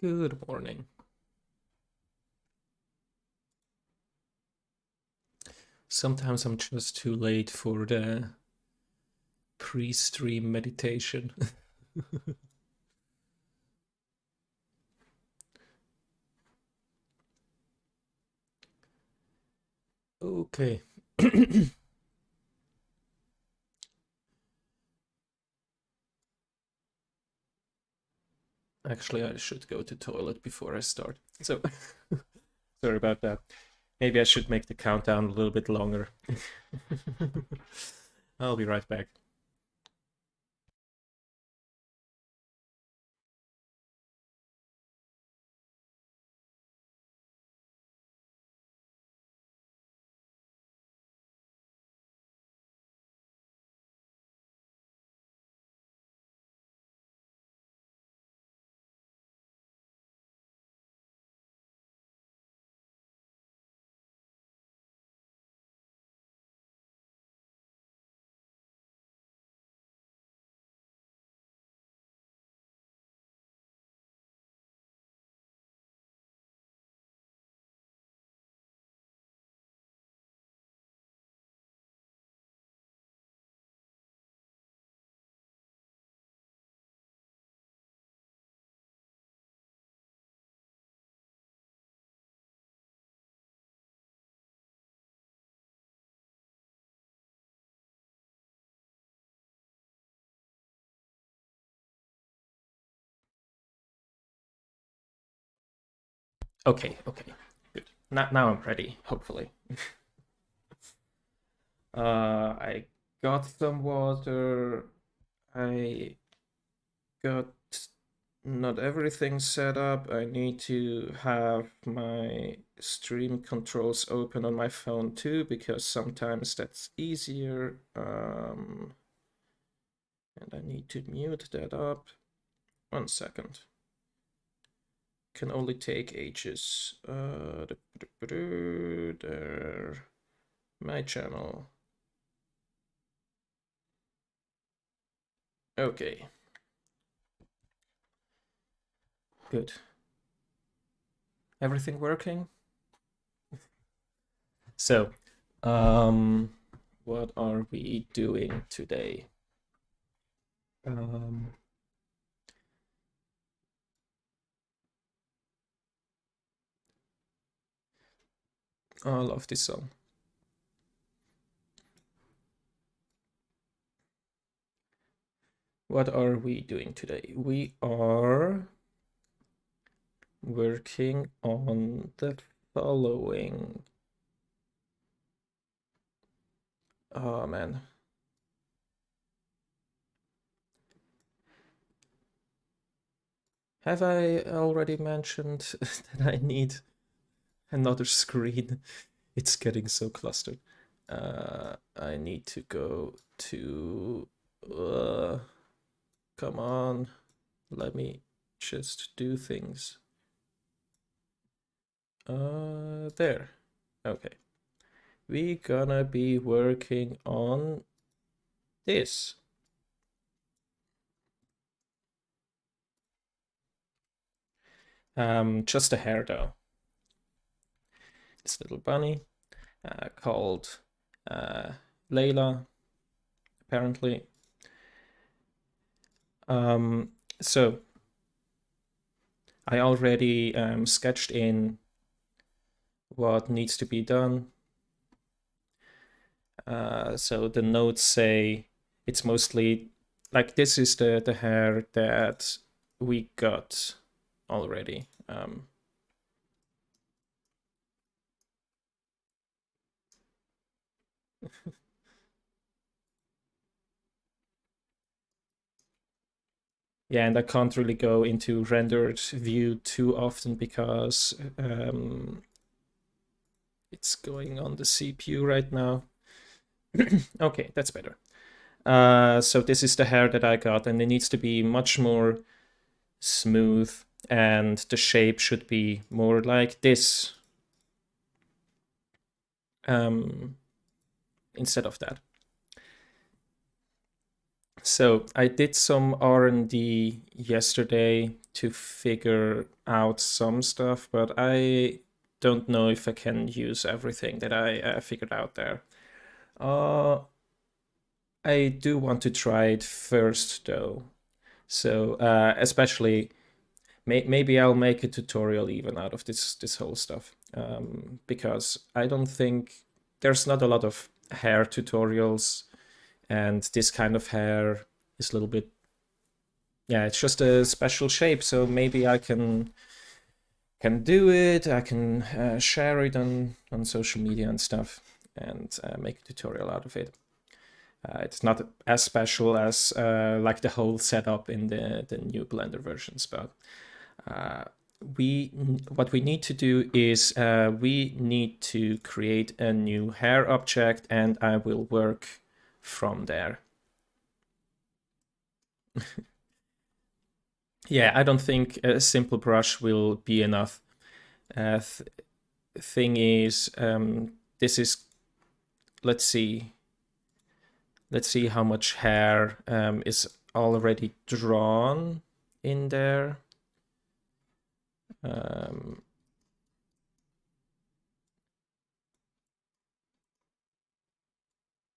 Good morning. Sometimes I'm just too late for the pre-stream meditation. Okay. Actually, I should go to toilet before I start. So, sorry about that. Maybe I should make the countdown a little bit longer. I'll be right back. Okay, good. Now I'm ready, hopefully. I got some water. I got not everything set up. I need to have my stream controls open on my phone too, because sometimes that's easier. And I need to mute that up. 1 second. Can only take ages. There. My channel. Okay. Good. Everything working? So, what are we doing today? I love this song. What are we doing today? We are working on the following. Oh man. Have I already mentioned that I need another screen? It's getting so clustered. I need to go to... come on. Let me just do things. There. Okay. We gonna be working on this. Just a hair though. This little bunny called Layla, apparently. So I already sketched in what needs to be done. So the notes say it's mostly like this is the hair that we got already. Yeah, and I can't really go into rendered view too often because it's going on the CPU right now. Okay, that's better. So this is the hair that I got, and it needs to be much more smooth, and the shape should be more like this instead of that. So I did some R&D yesterday to figure out some stuff, but I don't know if I can use everything that I figured out there. I do want to try it first though. So especially maybe I'll make a tutorial even out of this whole stuff, because I don't think there's not a lot of hair tutorials, and this kind of hair is a little bit, yeah, it's just a special shape. So maybe I can do it. I can share it on social media and stuff, and make a tutorial out of it. It's not as special as like the whole setup in the new Blender versions, but what we need to do is we need to create a new hair object, and I will work from there. Yeah, I don't think a simple brush will be enough. Thing is, this is, let's see how much hair is already drawn in there.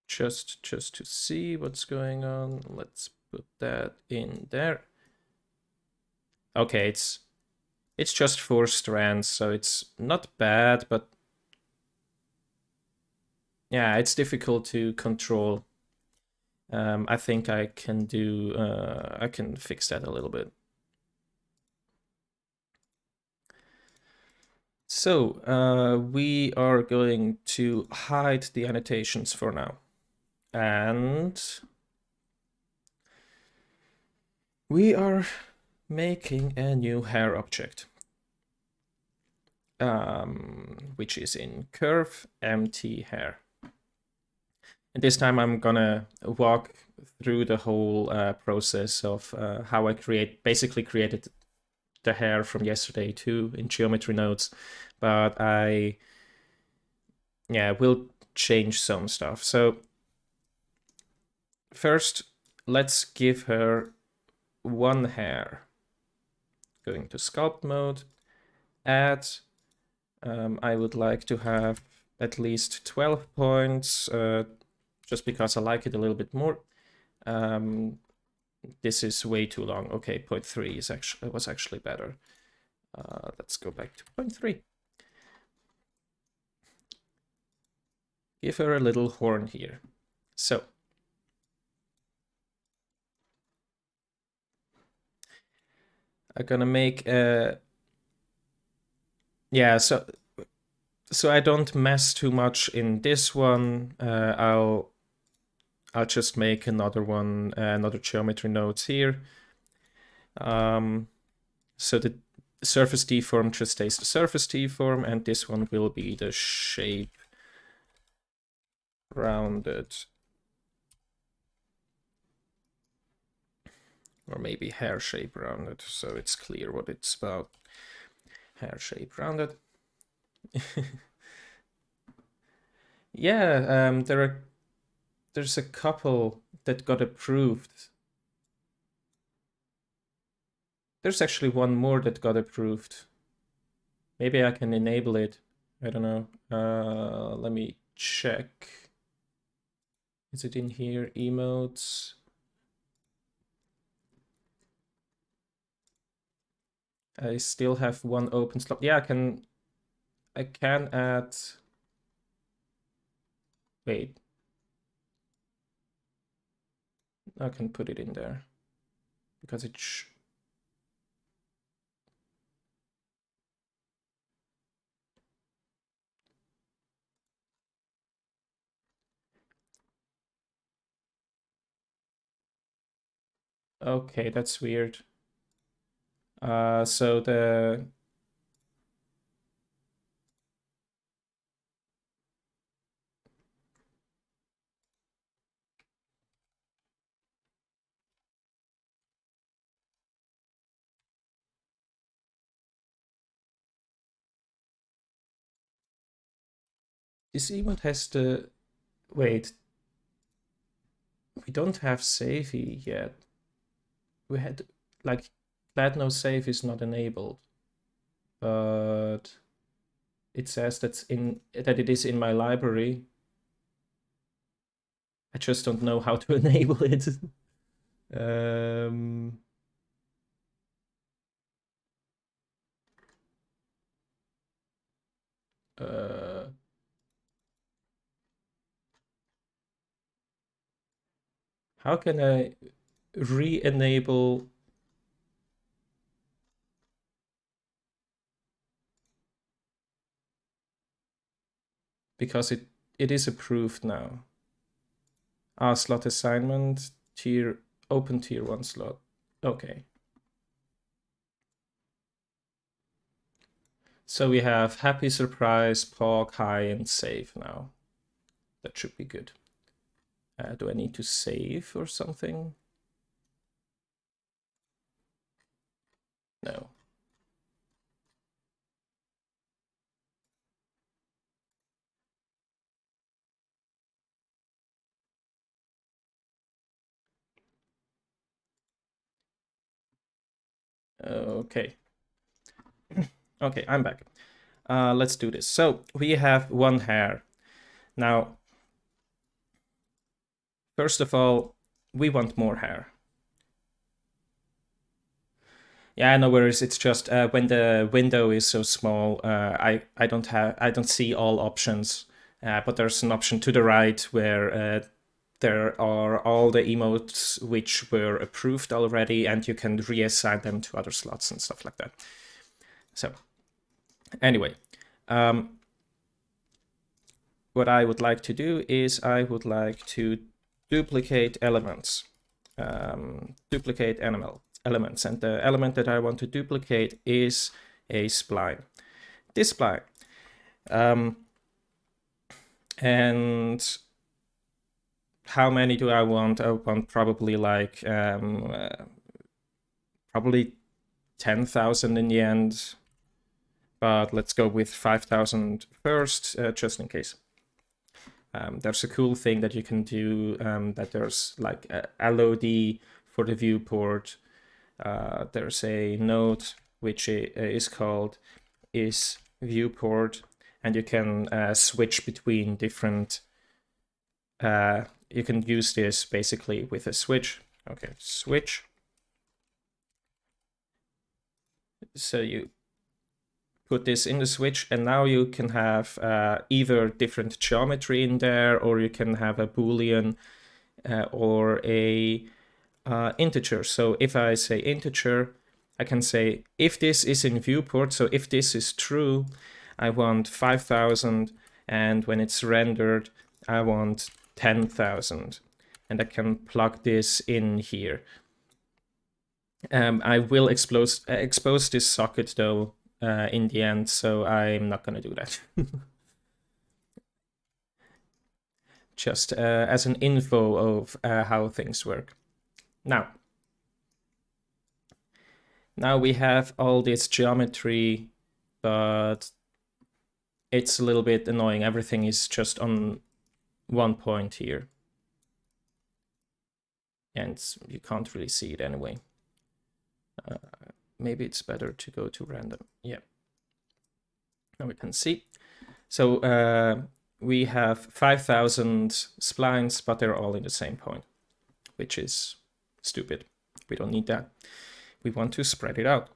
Just to see what's going on, let's put that in there. Okay, it's just 4 strands, so it's not bad, but yeah, it's difficult to control. I think I can fix that a little bit. So we are going to hide the annotations for now, and we are making a new hair object, which is in curve empty hair. And this time I'm gonna walk through the whole process of how I basically created the hair from yesterday too in geometry nodes, but I will change some stuff. So first, let's give her one hair. Going to sculpt mode, add. I would like to have at least 12 points, just because I like it a little bit more. This is way too long. Okay, 0.3 was actually better. Let's go back to 0.3. Give her a little horn here. So I'm gonna make a, yeah, so I don't mess too much in this one. I'll just make another one, another geometry nodes here. So the surface deform just stays the surface deform, and this one will be the shape rounded, or maybe hair shape rounded, so it's clear what it's about. Hair shape rounded. Yeah, there's a couple that got approved. There's actually one more that got approved. Maybe I can enable it. I don't know. Let me check. Is it in here? Emotes. I still have one open slot. Yeah, I can add. Wait. I can put it in there because it okay, that's weird. So this emote has the, wait, we don't have savey yet. We had, like, glad no save is not enabled. but it says that it is in my library. I just don't know how to enable it. um, uh, how can I re-enable? Because it is approved now. Slot assignment, open tier 1 slot. Okay. So we have happy surprise, POG, high, and save now. That should be good. Do I need to save or something? No. Okay. Okay, I'm back. Let's do this. So we have one hair. Now, first of all, we want more hair. Yeah, no worries. It's just when the window is so small, I don't see all options. But there's an option to the right where there are all the emotes which were approved already, and you can reassign them to other slots and stuff like that. So anyway, what I would like to do is I would like to duplicate elements, duplicate elements, and the element that I want to duplicate is a spline. This spline. And how many do I want? I want probably like probably 10,000 in the end, but let's go with 5,000 first, just in case. There's a cool thing that you can do, that there's like a LOD for the viewport. There's a node which is called is viewport, and you can switch between different. You can use this basically with a switch. Okay, switch. So you put this in the switch, and now you can have either different geometry in there, or you can have a Boolean or a integer. So if I say integer, I can say if this is in viewport, so if this is true, I want 5,000, and when it's rendered, I want 10,000, and I can plug this in here. I will expose this socket though in the end, so I'm not going to do that. Just as an info of how things work. Now we have all this geometry, but it's a little bit annoying. Everything is just on one point here, and you can't really see it anyway. Maybe it's better to go to random. Yeah. Now we can see. So we have 5,000 splines, but they're all in the same point, which is stupid. We don't need that. We want to spread it out.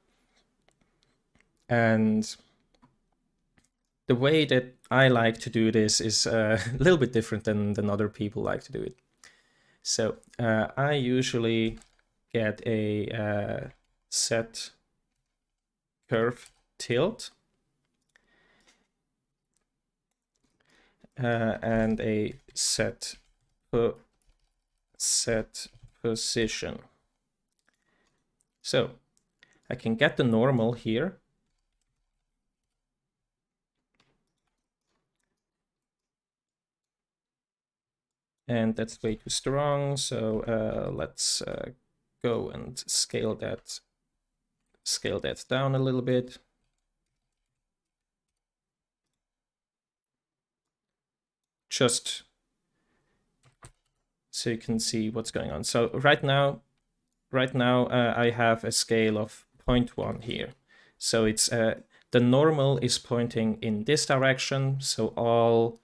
And the way that I like to do this is a little bit different than other people like to do it. So I usually get a set curve tilt and a set position. So I can get the normal here. And that's way too strong, so let's go and scale that down a little bit. Just so you can see what's going on. So right now I have a scale of 0.1 here. So it's the normal is pointing in this direction, so all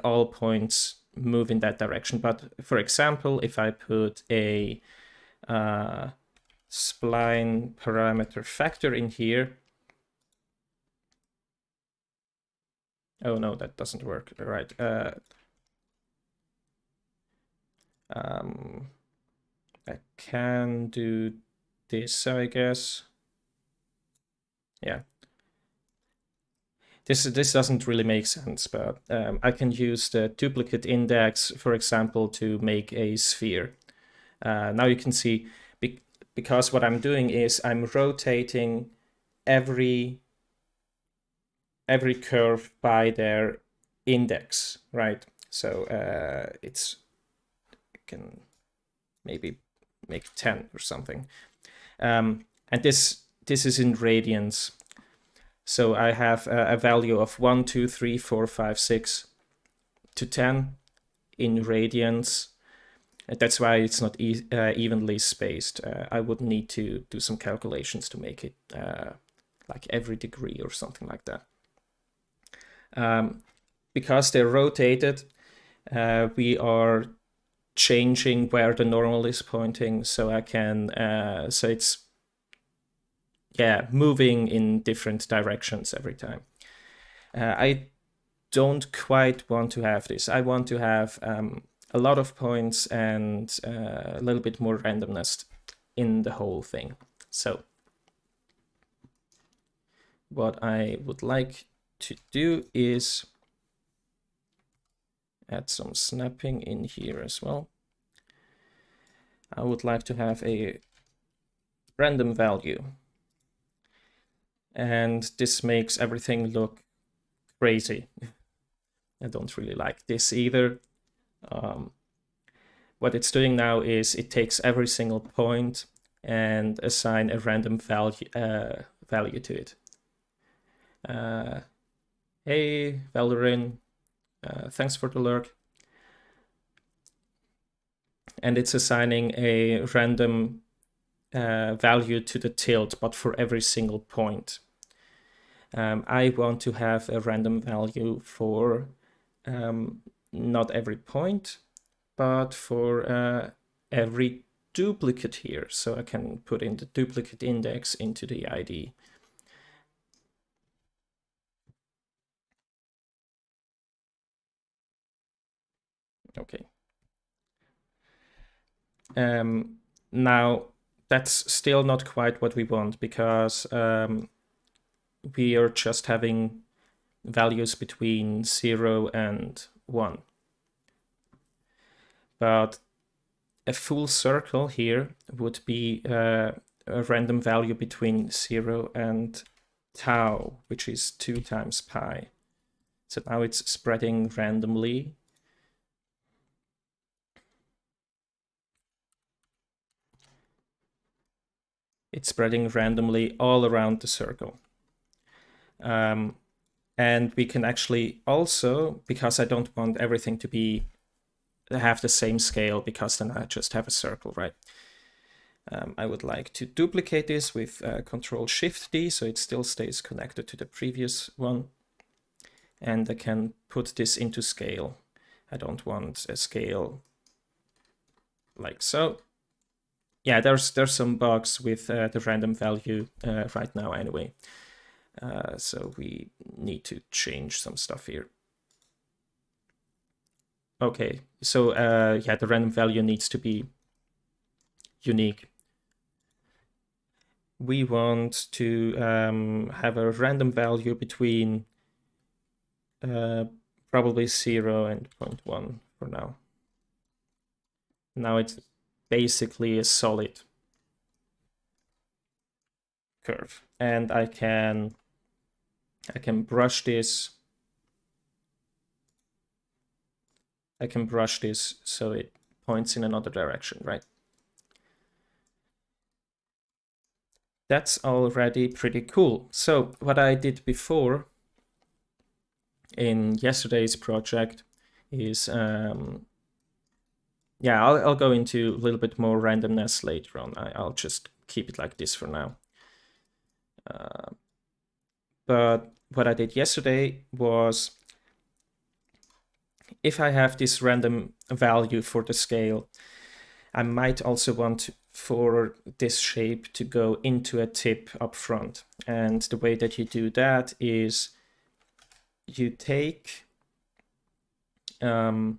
all points move in that direction. But for example, if I put a spline parameter factor in here, oh no, that doesn't work. All right. I can do this, I guess. Yeah. This doesn't really make sense, but I can use the duplicate index, for example, to make a sphere. Now you can see, because what I'm doing is I'm rotating every curve by their index, right? So I can maybe make 10 or something. And this is in radians. So I have a value of 1, 2, 3, 4, 5, 6 to 10 in radians. That's why it's not evenly spaced. I would need to do some calculations to make it like every degree or something like that. Because they're rotated, we are changing where the normal is pointing, so I can so it's moving in different directions every time. I don't quite want to have this. I want to have a lot of points and a little bit more randomness in the whole thing. So what I would like to do is add some snapping in here as well. I would like to have a random value. And this makes everything look crazy. I don't really like this either. What it's doing now is it takes every single point and assign a random value to it. Hey, Valderin, thanks for the lurk. And it's assigning a random value to the tilt, but for every single point. I want to have a random value for not every point, but for every duplicate here. So I can put in the duplicate index into the ID. Okay. Now, that's still not quite what we want, because we are just having values between 0 and 1. But a full circle here would be a random value between 0 and tau, which is 2 times pi. So now it's spreading randomly. It's spreading randomly all around the circle. And we can actually also, because I don't want everything to have the same scale, because then I just have a circle, right? I would like to duplicate this with Control-Shift-D, so it still stays connected to the previous one. And I can put this into scale. I don't want a scale like so. Yeah, there's some bugs with the random value right now anyway. So we need to change some stuff here. Okay, so yeah, the random value needs to be unique. We want to have a random value between probably 0 and 0.1 for now. Now it's basically a solid curve, and I can brush this. I can brush this so it points in another direction, right? That's already pretty cool. So what I did before in yesterday's project is, yeah, I'll go into a little bit more randomness later on. I'll just keep it like this for now. But what I did yesterday was, if I have this random value for the scale, I might also want for this shape to go into a tip up front. And the way that you do that is you take you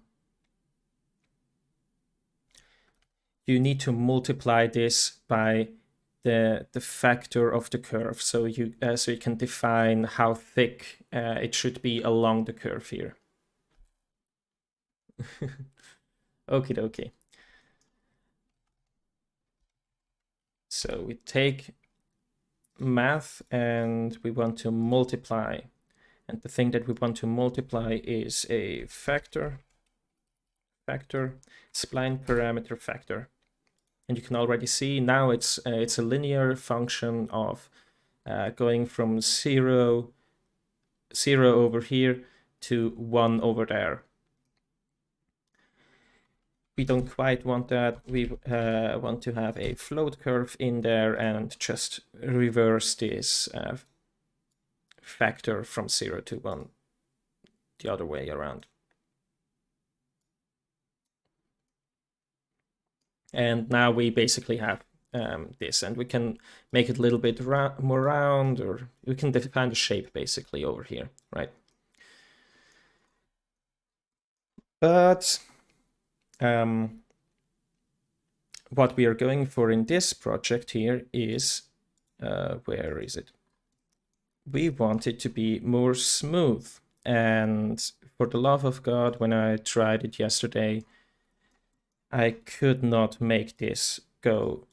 need to multiply this by the factor of the curve, so you can define how thick it should be along the curve here. Okie dokie. So we take math and we want to multiply, and the thing that we want to multiply is a factor spline parameter factor. And you can already see now it's a linear function of going from 0 over here to 1 over there. We don't quite want that. We want to have a float curve in there and just reverse this factor from 0 to 1 the other way around. And now we basically have this, and we can make it a little bit more round, or we can define the shape basically over here, right? But what we are going for in this project here is, where is it? We want it to be more smooth. And for the love of God, when I tried it yesterday, I could not make this go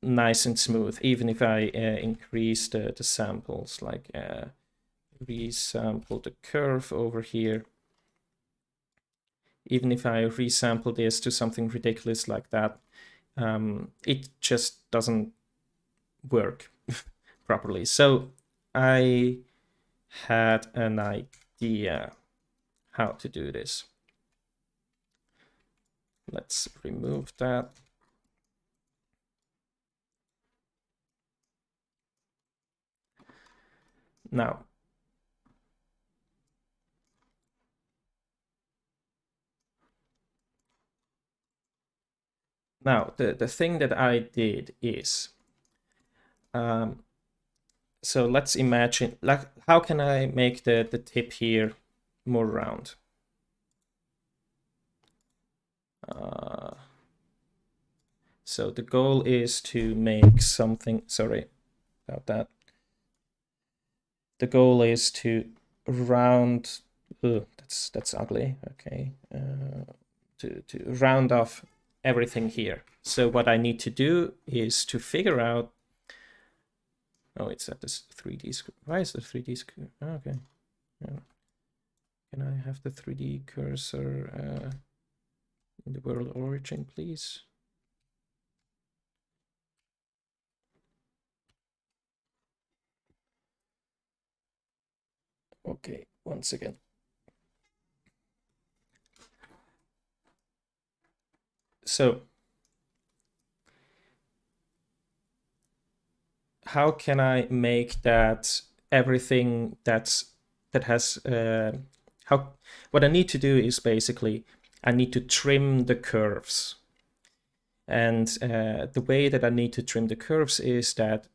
nice and smooth, even if I increase the samples, like resample the curve over here. Even if I resample this to something ridiculous like that, it just doesn't work properly. So I had an idea how to do this. Let's remove that. Now, the thing that I did is, so let's imagine, like, how can I make the tip here more round? So the goal is to make something, sorry about that. The goal is to round, that's ugly, okay. To round off everything here. So what I need to do is to figure out, oh, it's at this 3D screen. Why is the 3D screen? Oh, okay. Yeah. Can I have the 3D cursor in the world origin, please? Okay, once again. So how can I make that everything that has what I need to do is basically I need to trim the curves. And the way that I need to trim the curves is that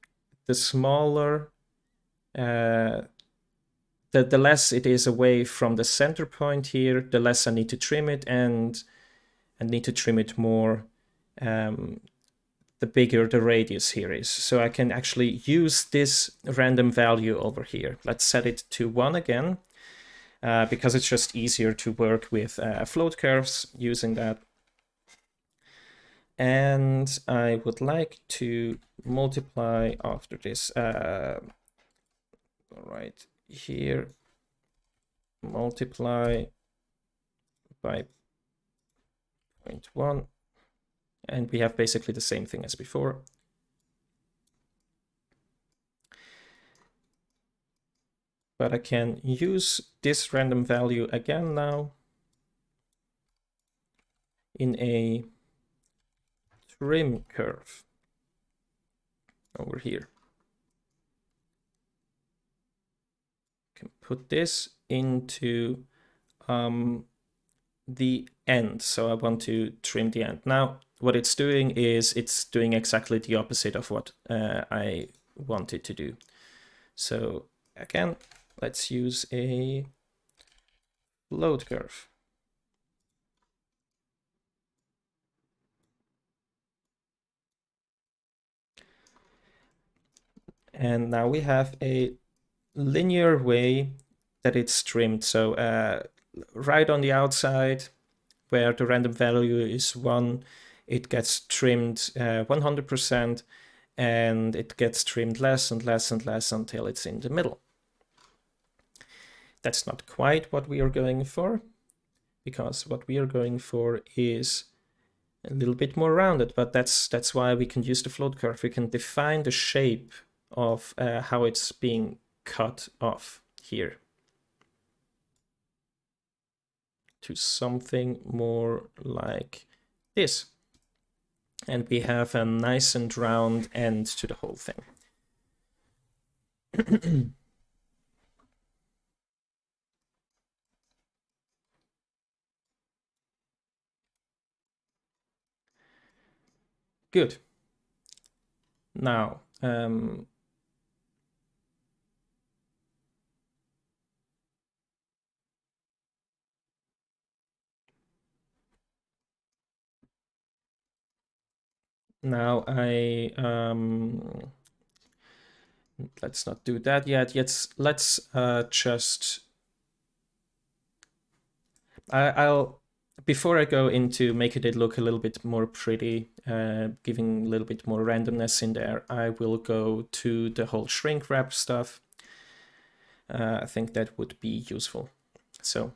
the smaller, the less it is away from the center point here, the less I need to trim it, and I need to trim it more the bigger the radius here is. So I can actually use this random value over here. Let's set it to 1 again, because it's just easier to work with float curves using that. And I would like to multiply after this, right here, multiply by 0.1. And we have basically the same thing as before. But I can use this random value again now in a trim curve over here. can put this into the end. So I want to trim the end. Now, what it's doing is it's doing exactly the opposite of what I wanted to do. So again, let's use a float curve. And now we have a linear way that it's trimmed. So right on the outside, where the random value is 1, it gets trimmed 100%, and it gets trimmed less and less and less until it's in the middle. That's not quite what we are going for, because what we are going for is a little bit more rounded, but that's why we can use the float curve. We can define the shape of how it's being cut off here to something more like this. And we have a nice and round end to the whole thing. Good. Now, now let's not do that yet. Let's just I'll before I go into making it look a little bit more pretty, giving a little bit more randomness in there, I will go to the whole shrink wrap stuff. I think that would be useful. So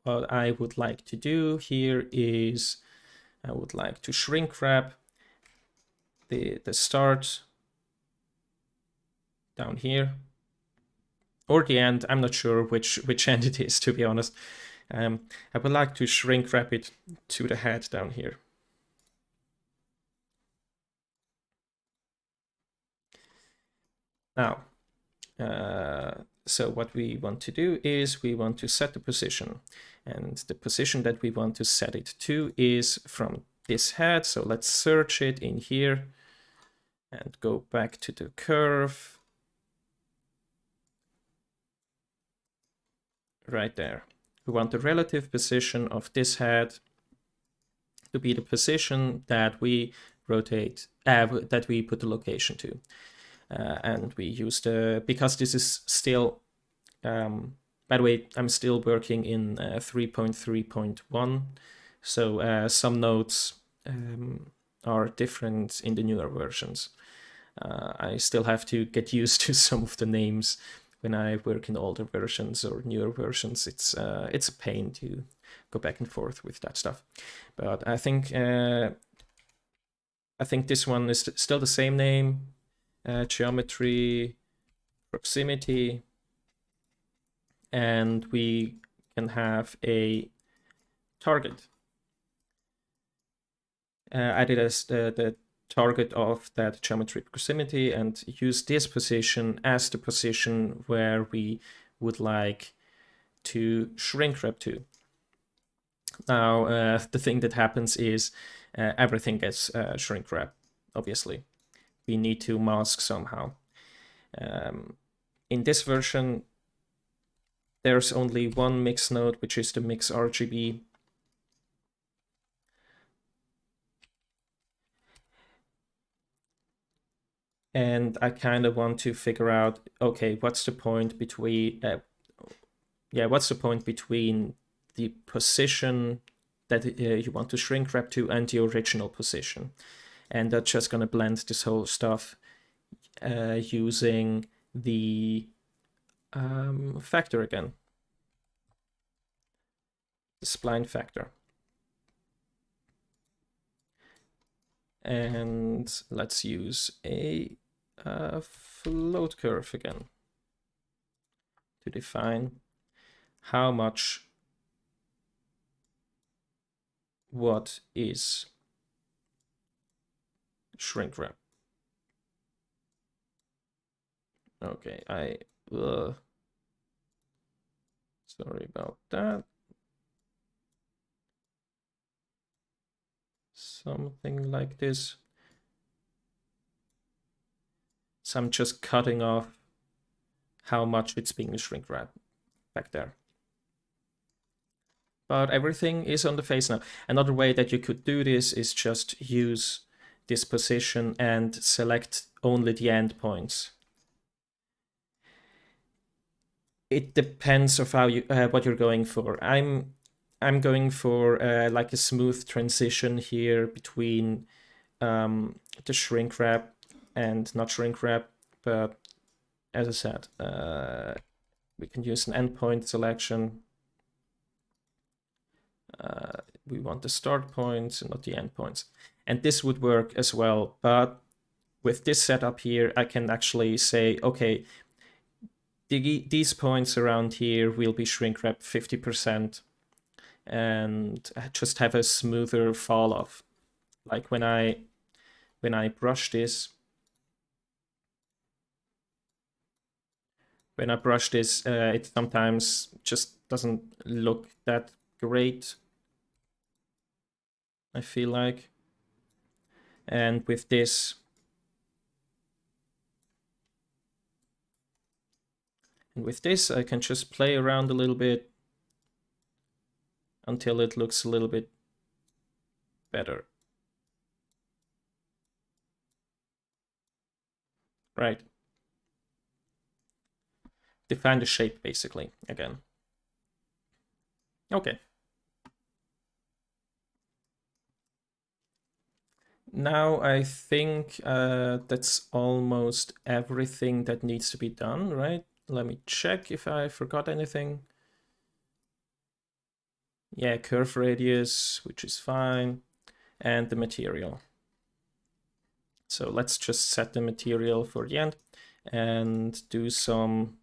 what I would like to do here is I would like to shrink wrap the start down here, or the end. I'm not sure which end it is, to be honest. I would like to shrink wrap it to the head down here. Now, so what we want to do is we want to set the position, and the position that we want to set it to is from this head. So let's search it in here and go back to the curve right there. We want the relative position of this head to be the position that we rotate, that we put the location to. And we use because this is still, by the way, I'm still working in 3.3.1, so some nodes are different in the newer versions. I still have to get used to some of the names when I work in older versions or newer versions. It's a pain to go back and forth with that stuff. But I think this one is still the same name. Geometry, proximity, and we can have a target added as the target of that geometry proximity, and use this position as the position where we would like to shrink wrap to. Now, the thing that happens is everything gets shrink wrap, obviously. We need to mask somehow. In this version, there's only one mix node, which is the mix RGB. And I kind of want to figure out, okay, what's the point between, what's the point between the position that you want to shrink wrap to and the original position? And that's just going to blend this whole stuff using the factor again, the spline factor. And let's use a float curve again to define how much what is shrink wrap. Okay, I Sorry about that. Something like this. So I'm just cutting off how much it's being shrink wrapped back there. But everything is on the face now. Another way that you could do this is just use this position and select only the endpoints. It depends of how you what you're going for. I'm going for like a smooth transition here between the shrink wrap and not shrink wrap, but as I said, we can use an endpoint selection. We want the start points and not the endpoints. And this would work as well, but with this setup here, I can actually say, okay, these points around here will be shrink wrapped 50%, and just have a smoother fall off. Like when I brush this, it sometimes just doesn't look that great, I feel like. And with this, I can just play around a little bit until it looks a little bit better. Right. Define the shape, basically, again. Okay. Now I think that's almost everything that needs to be done, right? Let me check if I forgot anything. Yeah, curve radius, which is fine, and the material. So let's just set the material for the end and do some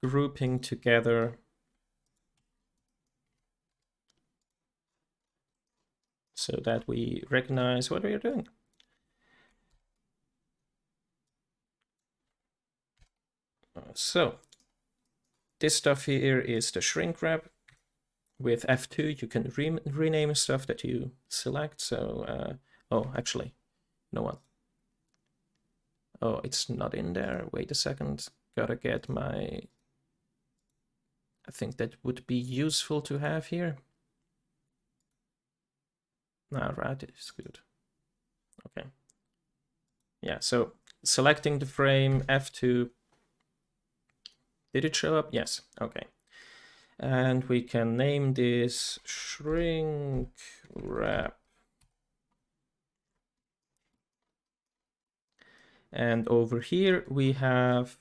grouping together. So that we recognize what we are doing. So this stuff here is the shrink wrap. With F2, you can rename stuff that you select. So, oh, actually, no one. Oh, it's not in there. Wait a second. Gotta get my... I think that would be useful to have here. All right, it's good. Okay. Yeah, so selecting the frame, F2. Did it show up? Yes, okay. And we can name this shrink wrap. And over here we have,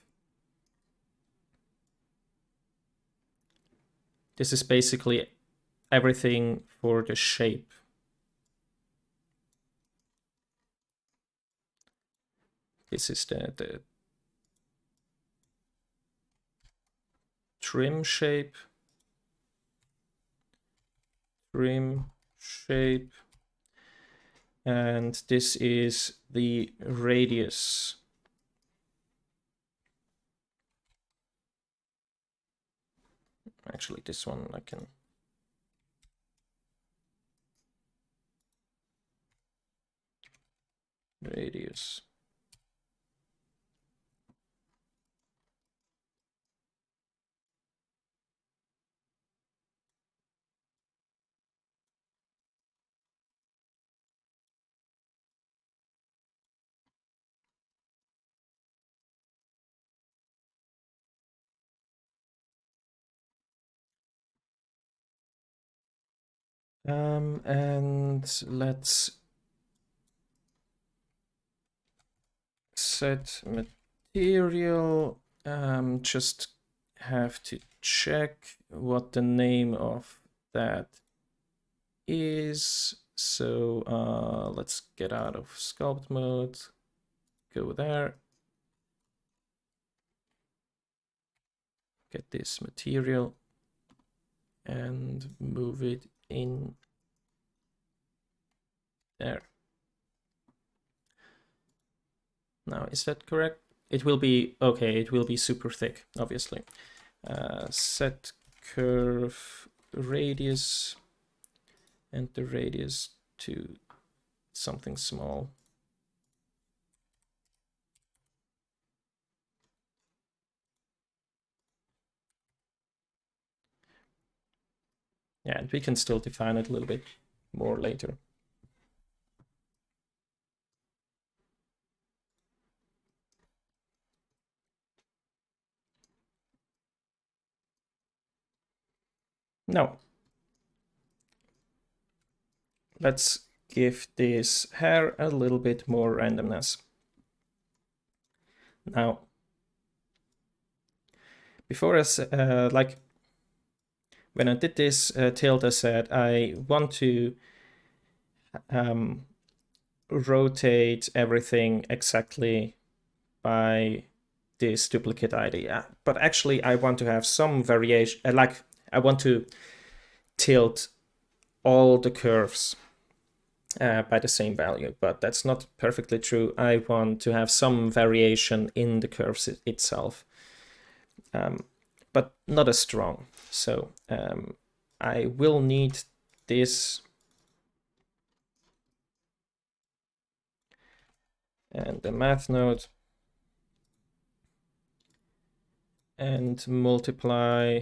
this is basically everything for the shape. This is the trim shape. And this is the radius. Actually, this one I can... Radius. And let's set material. Just have to check what the name of that is. So let's get out of sculpt mode, go there, get this material and move it in there. Now, is that correct? it will be, okay, it will be super thick, obviously. Set curve radius and the radius to something small. Yeah, and we can still define it a little bit more later. Now, let's give this hair a little bit more randomness. Now, before us, like when I did this, Tilda said I want to rotate everything exactly by this duplicate idea. But actually, I want to have some variation, like I want to tilt all the curves by the same value, but that's not perfectly true. I want to have some variation in the curves itself, but not as strong. So I will need this and the math node and multiply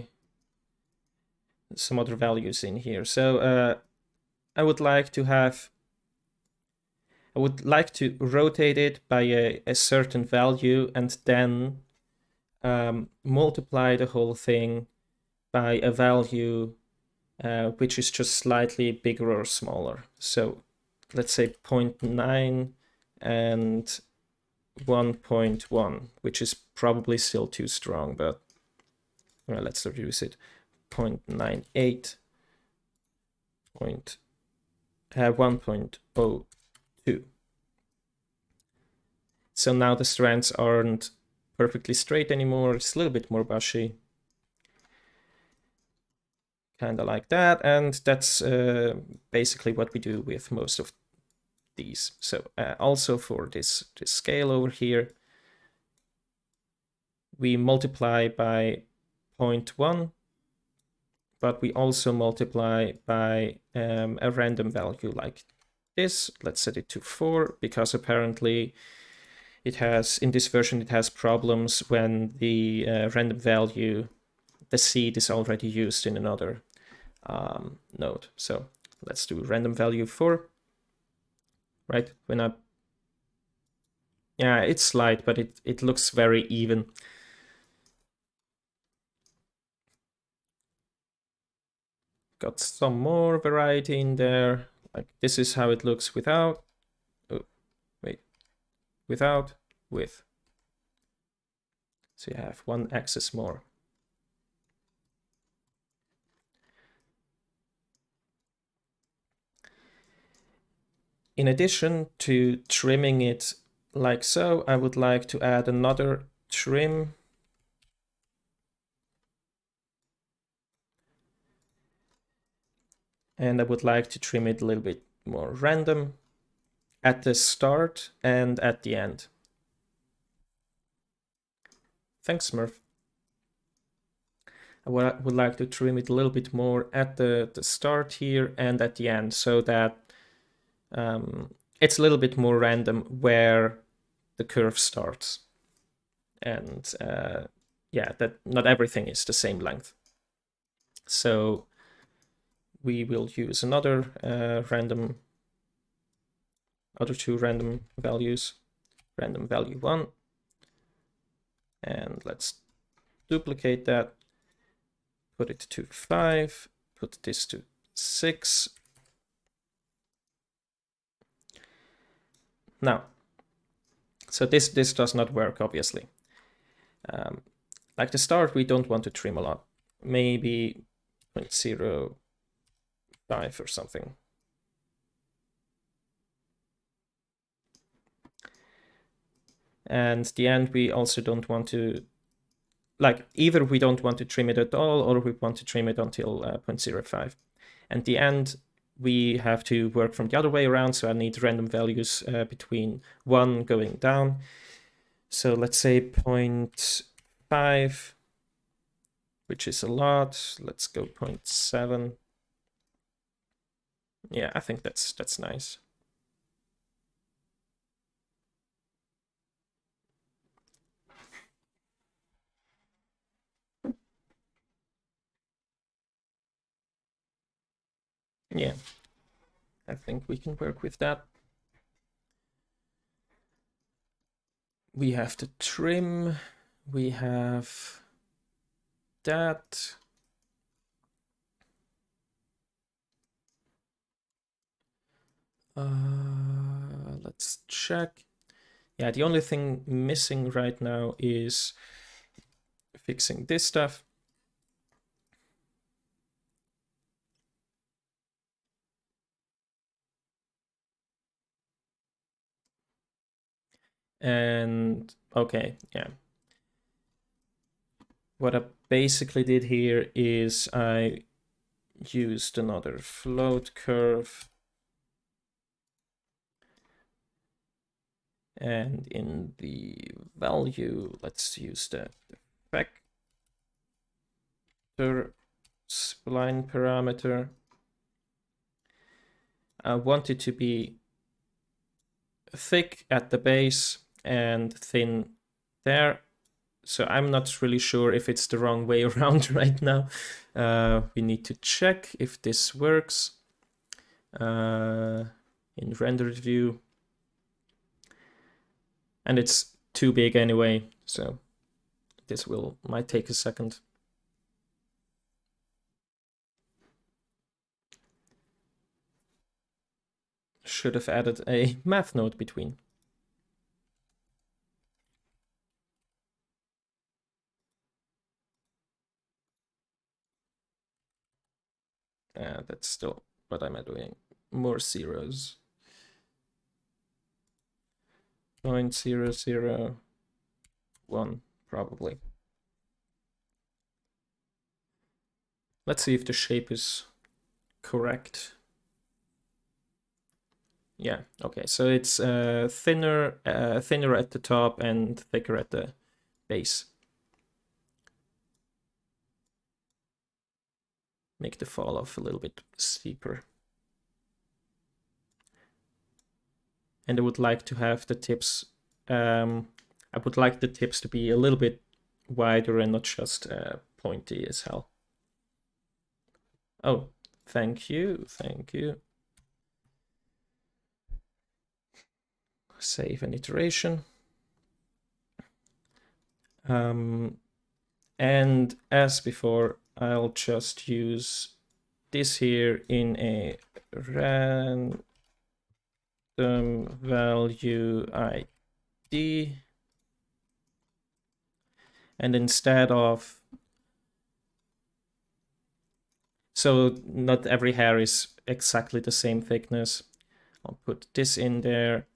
some other values in here. So I would like to rotate it by a certain value and then multiply the whole thing by a value which is just slightly bigger or smaller. So let's say 0.9 and 1.1, which is probably still too strong, but well, let's reduce it. 0.98, 1.02. So now the strands aren't perfectly straight anymore. It's a little bit more bushy. Kind of like that. And that's basically what we do with most of these. So also for this scale over here, we multiply by 0.1, but we also multiply by a random value like this. Let's set it to 4, because apparently it has, in this version, it has problems when the random value, the seed, is already used in another node. So let's do random value 4, right? Yeah, it's slight, but it looks very even. Got some more variety in there. Like this is how it looks without. Oh, wait. Without, with. So you have one axis more. In addition to trimming it like so, I would like to add another trim. And I would like to trim it a little bit more random at the start and at the end. Thanks, Smurf. I would like to trim it a little bit more at the start here and at the end, so that it's a little bit more random where the curve starts. And yeah, that not everything is the same length. So we will use another other two random values, random value 1. And let's duplicate that, put it to 5, put this to 6. Now, so this does not work, obviously. Like the start, we don't want to trim a lot. Maybe 0.05 or something. And the end, we also don't want to, like, either we don't want to trim it at all, or we want to trim it until 0.05. And the end, we have to work from the other way around, so I need random values between 1 going down. So let's say 0.5, which is a lot. Let's go 0.7. Yeah, I think that's nice. Yeah, I think we can work with that. We have the trim. We have that. Let's check. Yeah, the only thing missing right now is fixing this stuff. And okay, yeah. What I basically did here is I used another float curve. And in the value, let's use the vector spline parameter. I want it to be thick at the base and thin there. So I'm not really sure if it's the wrong way around right now. We need to check if this works in rendered view. And it's too big anyway, so this might take a second. Should have added a math node between. That's still, what am I doing? More zeros. 0.001, probably. Let's see if the shape is correct. Yeah, okay, so it's thinner at the top and thicker at the base. Make the fall off a little bit steeper. And I would like to have the tips, I would like the tips to be a little bit wider and not just pointy as hell. Oh, thank you. Save an iteration. And as before, I'll just use this here in a random value ID. And instead of, so not every hair is exactly the same thickness. I'll put this in there,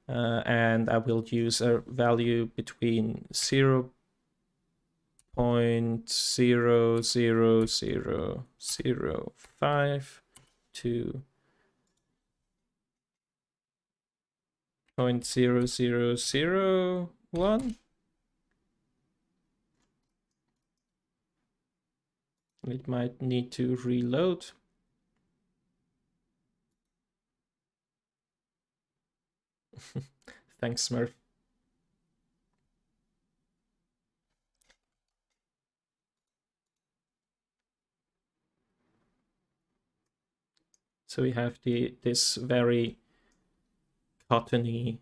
and I will use a value between 0.00005 to 0.0001. It might need to reload. Thanks, Smurf. So we have this very cottony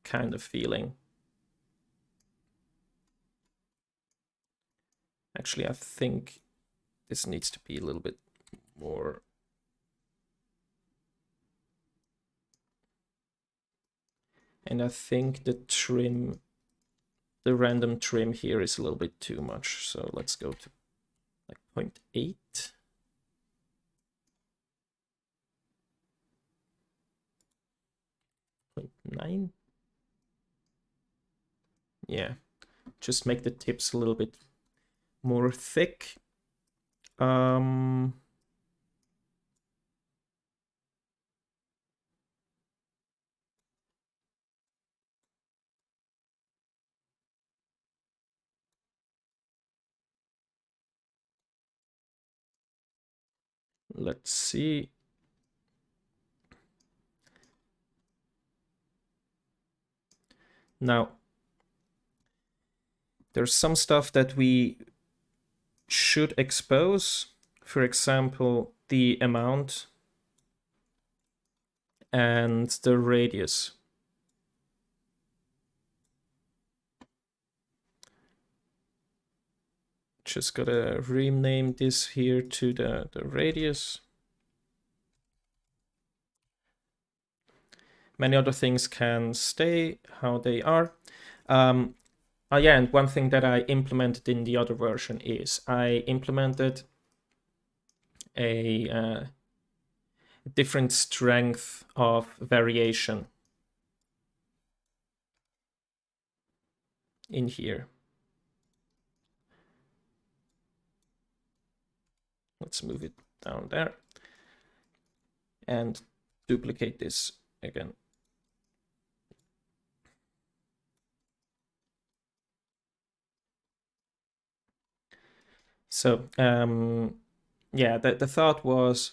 kind of feeling. Actually, I think this needs to be a little bit more. And I think the trim, the random trim here is a little bit too much. So let's go to like 0.8. .9. Yeah, just make the tips a little bit more thick. Let's see. Now, there's some stuff that we should expose. For example, the amount and the radius. Just gotta rename this here to the radius. Many other things can stay how they are. Yeah, and one thing that I implemented in the other version is I implemented a different strength of variation in here. Let's move it down there and duplicate this again. So yeah, the thought was,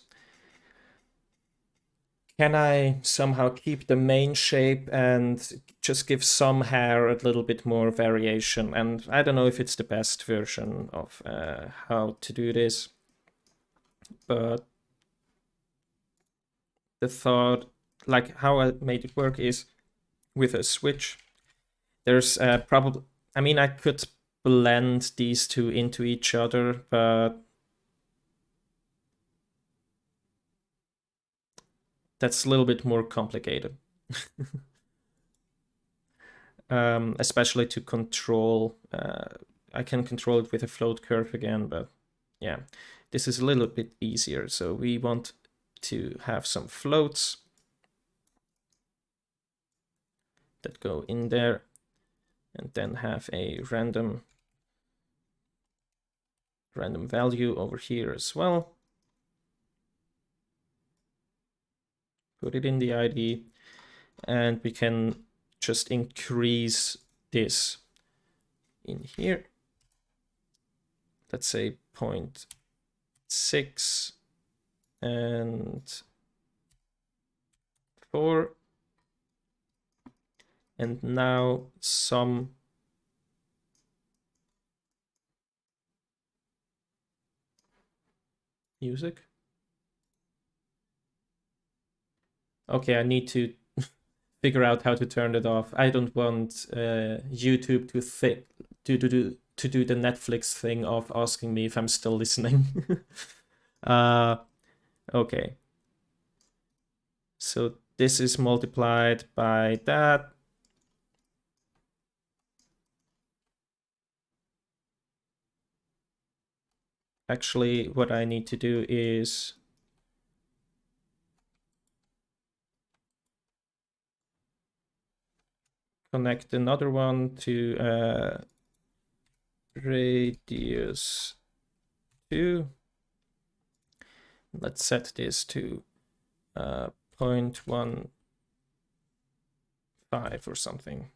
can I somehow keep the main shape and just give some hair a little bit more variation? And I don't know if it's the best version of how to do this, but the thought, like how I made it work, is with a switch. There's probably, I mean, I could blend these two into each other, but that's a little bit more complicated. Especially to control. I can control it with a float curve again, but yeah, this is a little bit easier. So we want to have some floats that go in there and then have a random value over here as well. Put it in the ID, and we can just increase this in here. Let's say 0.6 and 4. And now some music. Okay, I need to figure out how to turn it off. I don't want YouTube to do the Netflix thing of asking me if I'm still listening. Okay. So this is multiplied by that. Actually, what I need to do is connect another one to radius 2. Let's set this to 0.15 or something.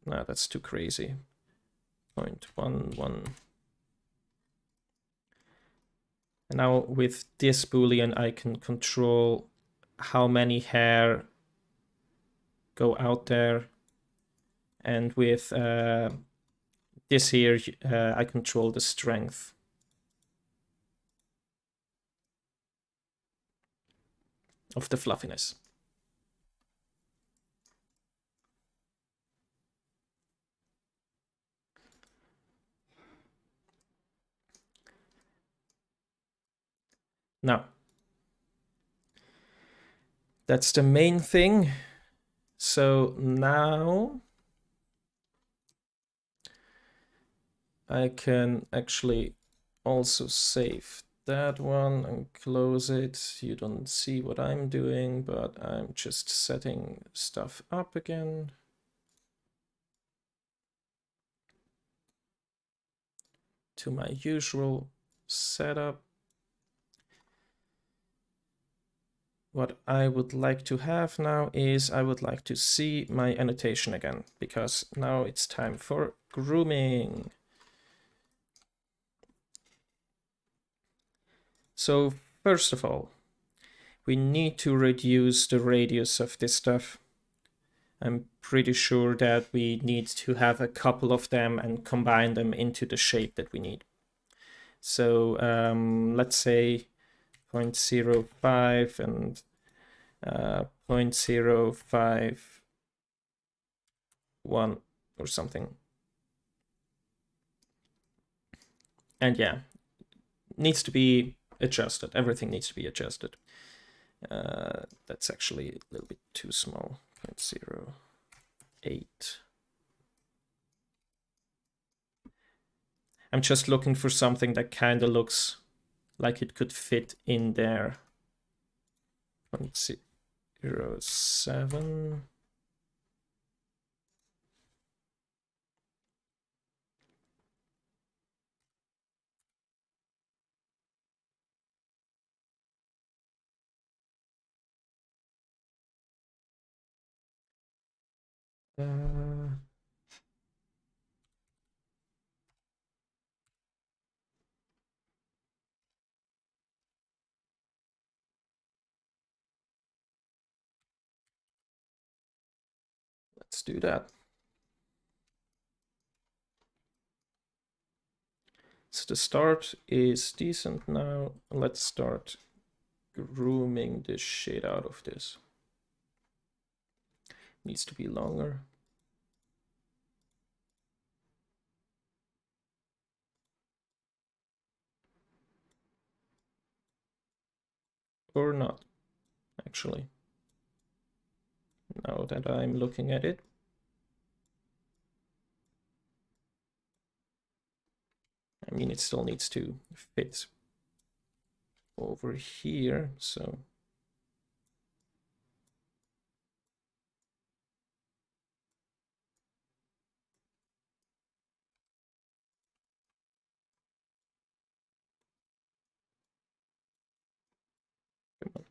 No, that's too crazy. 0.11. And now with this Boolean, I can control how many hair go out there. And with this here, I control the strength. Of the fluffiness. Now, that's the main thing. So now I can actually also save that one and close it. You don't see what I'm doing, but I'm just setting stuff up again. To my usual setup. What I would like to have now is I would like to see my annotation again, because now it's time for grooming. So first of all, we need to reduce the radius of this stuff. I'm pretty sure that we need to have a couple of them and combine them into the shape that we need. So let's say 0.05 and 0.051 or something. And yeah, needs to be adjusted. Everything needs to be adjusted. That's actually a little bit too small. 0.08. I'm just looking for something that kind of looks like it could fit in there. 0.07. Let's do that. So the start is decent now. Let's start grooming the shit out of this. Needs to be longer. Or not, actually. Now that I'm looking at it. I mean, it still needs to fit over here, so. Come on.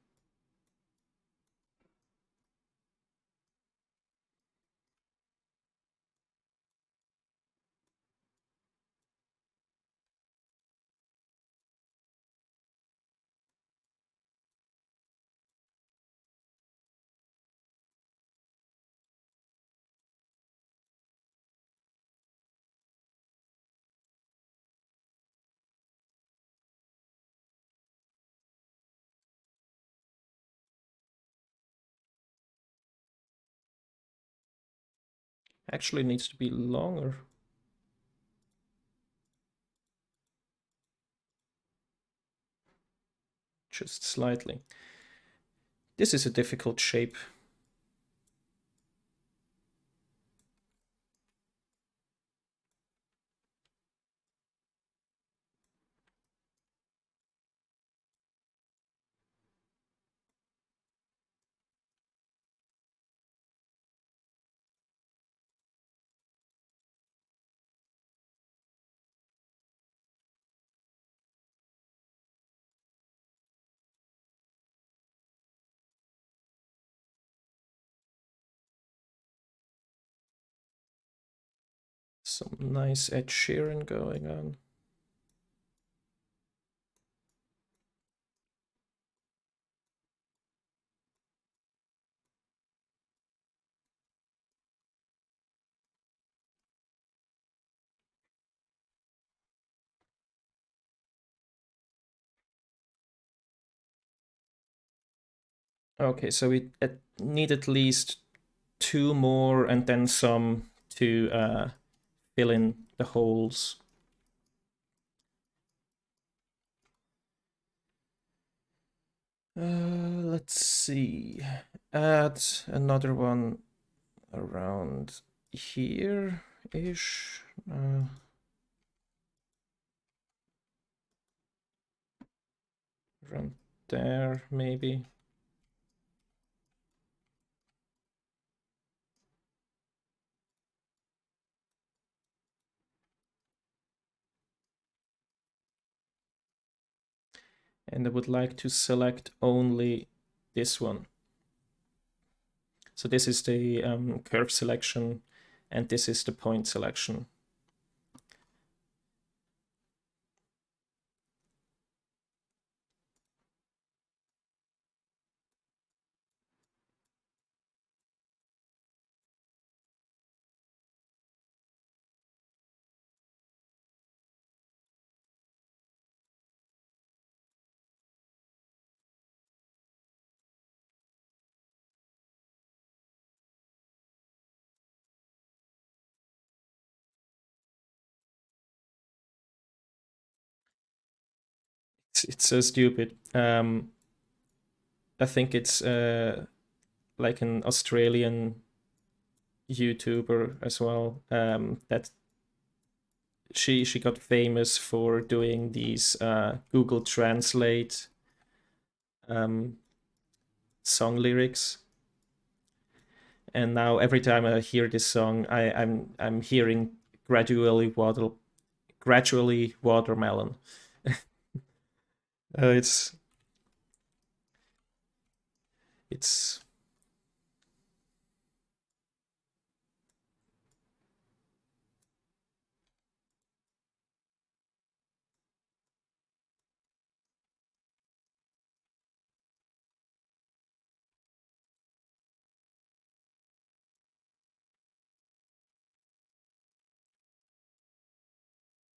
Actually needs to be longer. Just slightly. This is a difficult shape. Some nice Ed Sheeran going on. Okay, so we need at least 2 more and then some to fill in the holes. Let's see. Add another one around here-ish. Around there, maybe. And I would like to select only this one. So this is the curve selection, and this is the point selection. It's so stupid. I think it's like an Australian YouTuber as well. That she got famous for doing these Google Translate um, song lyrics, and now every time I hear this song, I'm hearing gradually watermelon. Uh, it's it's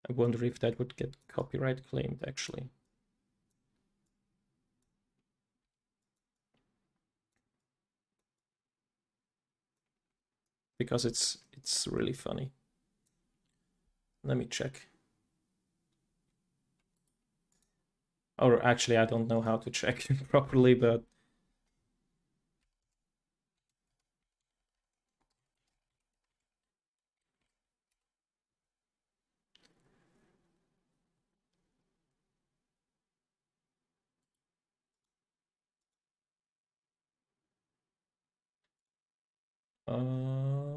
I wonder if that would get copyright claimed actually, because it's really funny. Let me check. Or actually, I don't know how to check properly, but uh,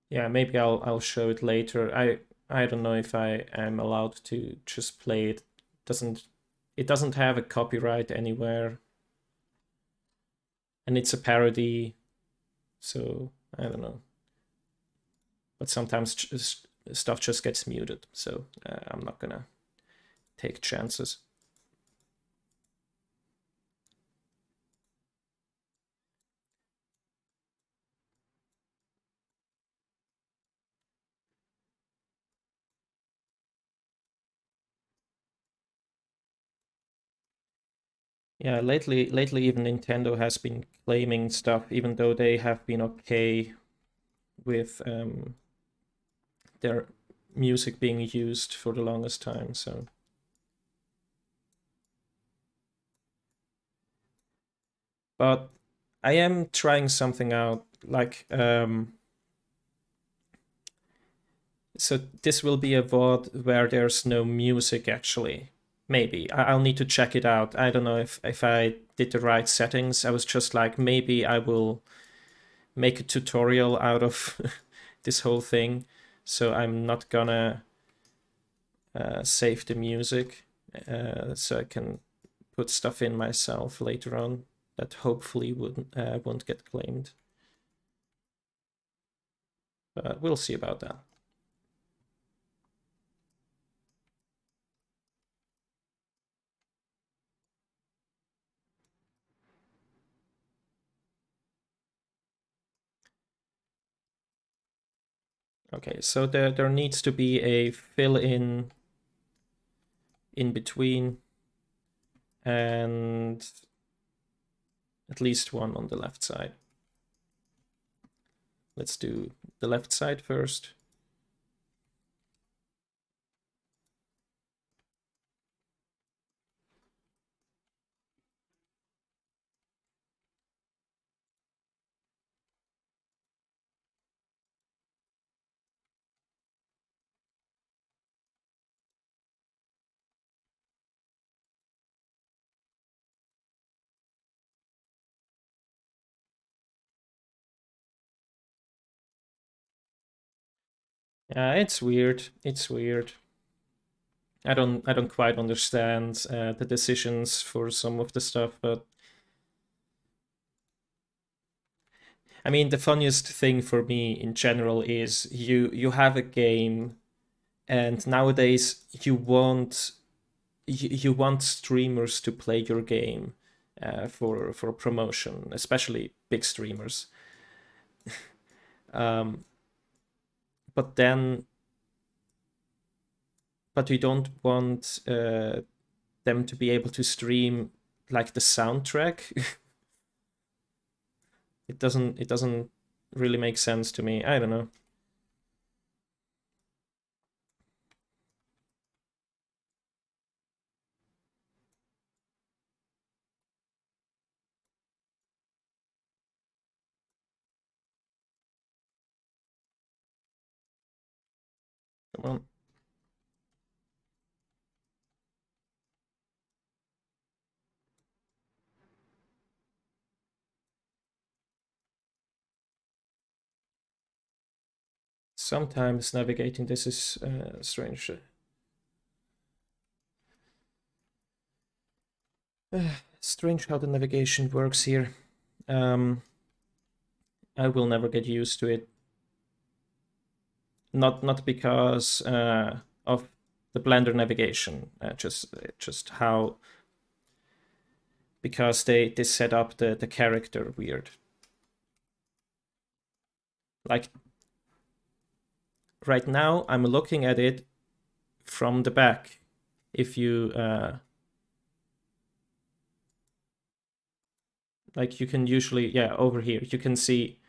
yeah, maybe I'll show it later. I don't know if I am allowed to just play it. Doesn't it doesn't have a copyright anywhere, and it's a parody, so I don't know. But sometimes stuff just gets muted, so I'm not gonna take chances. Yeah, lately even Nintendo has been claiming stuff, even though they have been okay with their music being used for the longest time. So, but I am trying something out. Like, so this will be a VOD where there's no music actually. Maybe I'll need to check it out. I don't know if I did the right settings. I was just like, maybe I will make a tutorial out of this whole thing. So I'm not gonna save the music, so I can put stuff in myself later on that hopefully won't get claimed. But we'll see about that. Okay, so there needs to be a fill in between, and at least one on the left side. Let's do the left side first. Yeah, it's weird. It's weird. I don't quite understand the decisions for some of the stuff, but I mean the funniest thing for me in general is you have a game, and nowadays you want streamers to play your game for promotion, especially big streamers. Um, but then but we don't want them to be able to stream like the soundtrack. It doesn't really make sense to me. I don't know. Come on. Sometimes navigating this is strange. Strange how the navigation works here. I will never get used to it. Not because of the Blender navigation, just how, because they set up the character weird. Like right now, I'm looking at it from the back. If you like, you can usually, yeah, over here you can see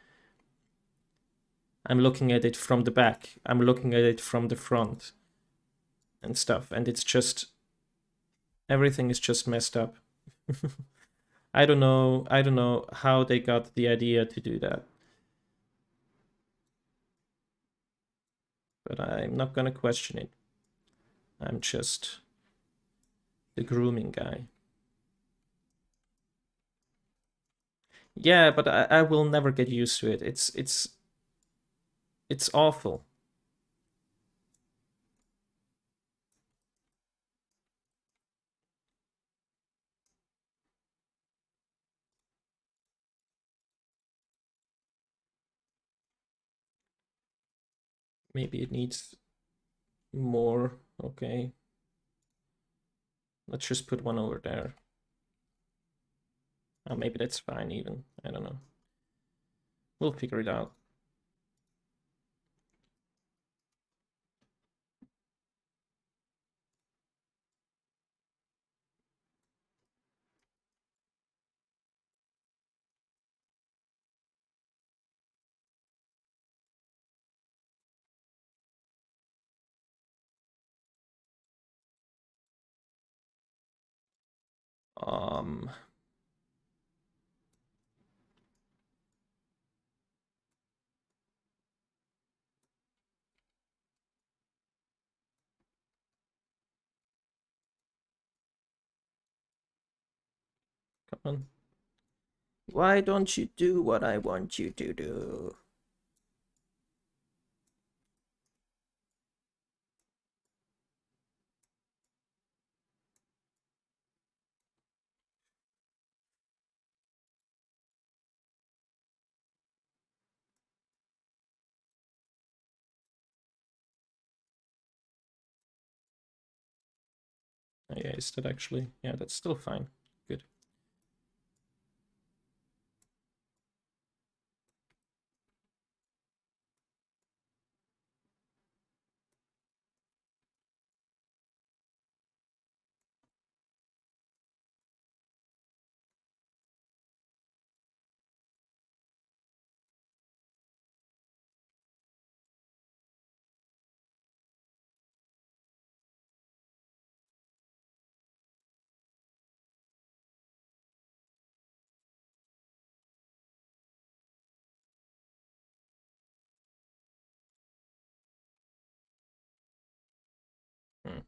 I'm looking at it from the back. I'm looking at it from the front and stuff, and it's just, everything is just messed up. I don't know how they got the idea to do that. But I'm not gonna question it. I'm just the grooming guy. Yeah, but I will never get used to it. It's awful. Maybe it needs more. Okay. Let's just put one over there. Maybe that's fine even. I don't know. We'll figure it out. Um, Come on. Why don't you do what I want you to do? Yeah, is that actually? Yeah, that's still fine. Good. Hmm.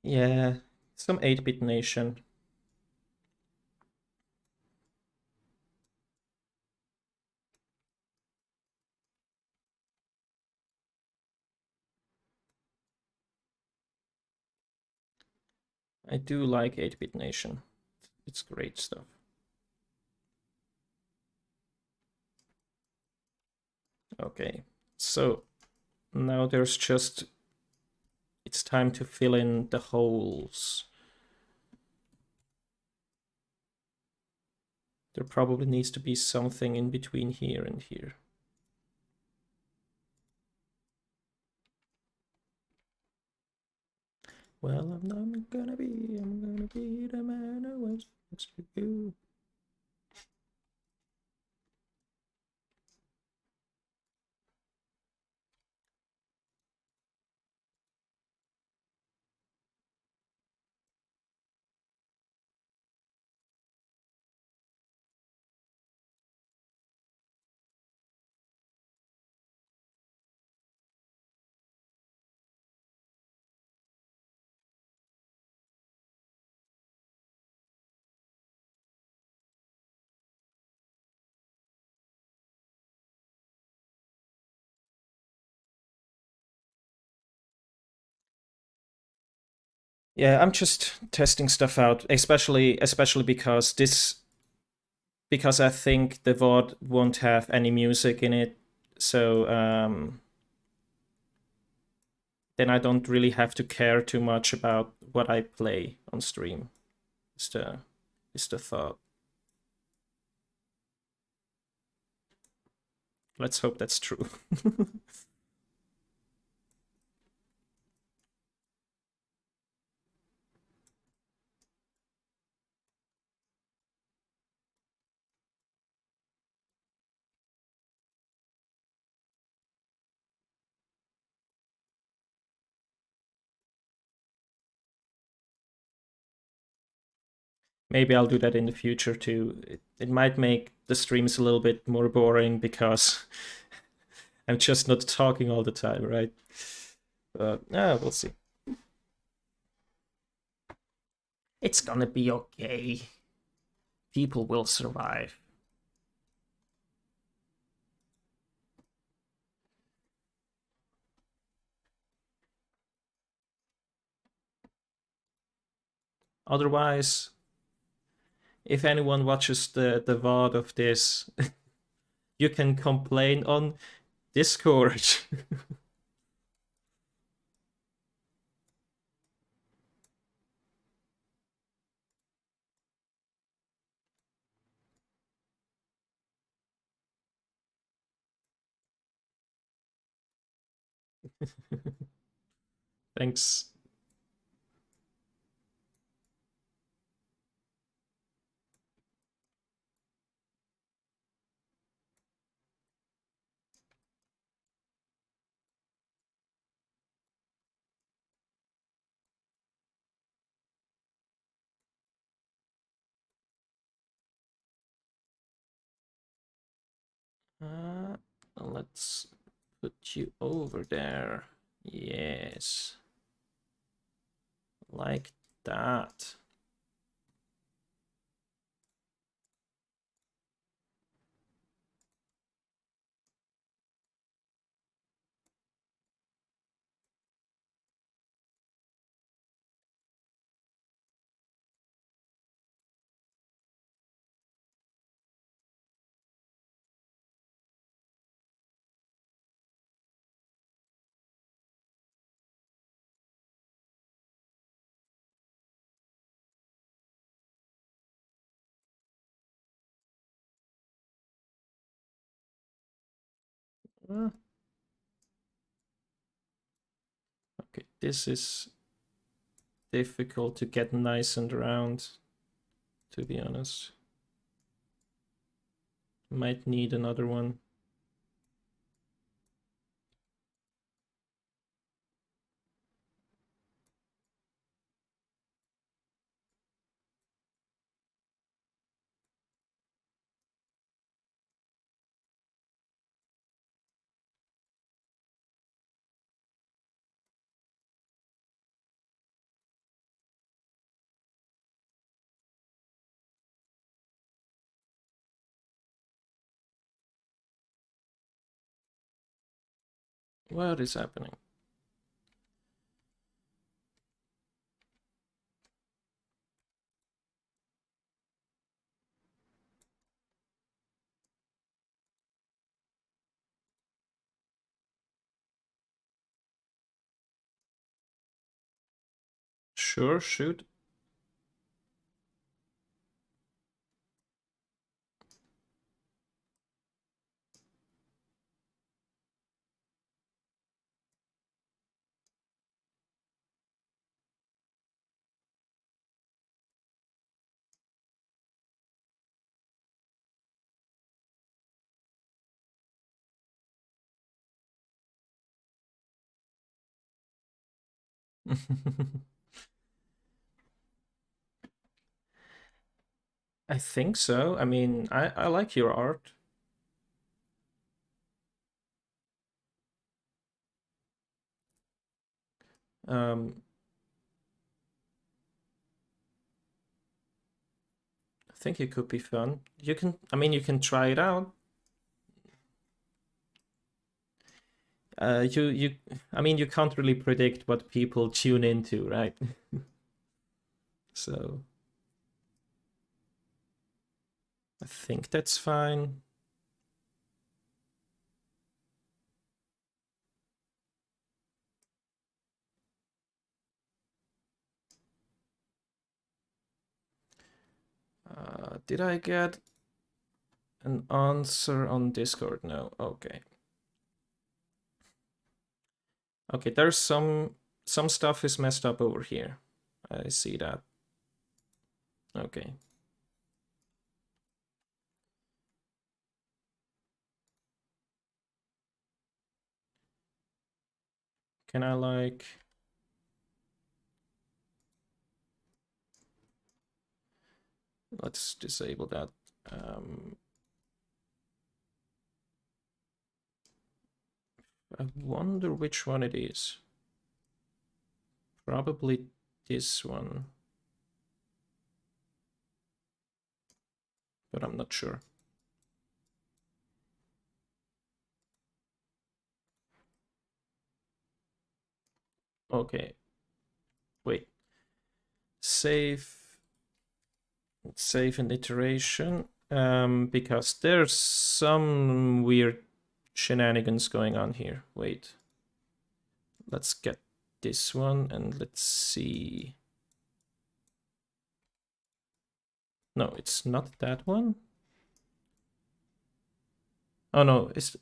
Yeah, some 8-bit nation. I do like 8-bit nation. It's great stuff. Okay, so now there's just, it's time to fill in the holes. There probably needs to be something in between here and here. Well, I'm gonna be the man who waits for you. Yeah, I'm just testing stuff out, especially because I think the VOD won't have any music in it, so then I don't really have to care too much about what I play on stream. Is the is the thought. Let's hope that's true. Maybe I'll do that in the future too. It might make the streams a little bit more boring because I'm just not talking all the time, right? But we'll see. It's gonna be okay. People will survive. Otherwise, if anyone watches the VOD of this, you can complain on Discord. Thanks. Uh, let's put you over there. Yes. Like that. Uh, okay, this is difficult to get nice and round, to be honest. Might need another one. What is happening? Sure, shoot. I think so. I mean, I like your art. Um, I think it could be fun. You can, I mean, you can try it out. I mean, you can't really predict what people tune into, right? So I think that's fine. Did I get an answer on Discord? No. Okay. Okay, there's some stuff is messed up over here. I see that. Okay. Can I like let's disable that. I wonder which one it is. Probably this one. But I'm not sure. Okay. Wait. Save an iteration. Because there's some weird shenanigans going on here. Wait. Let's get this one and let's see. No, it's not that one. Oh no, it's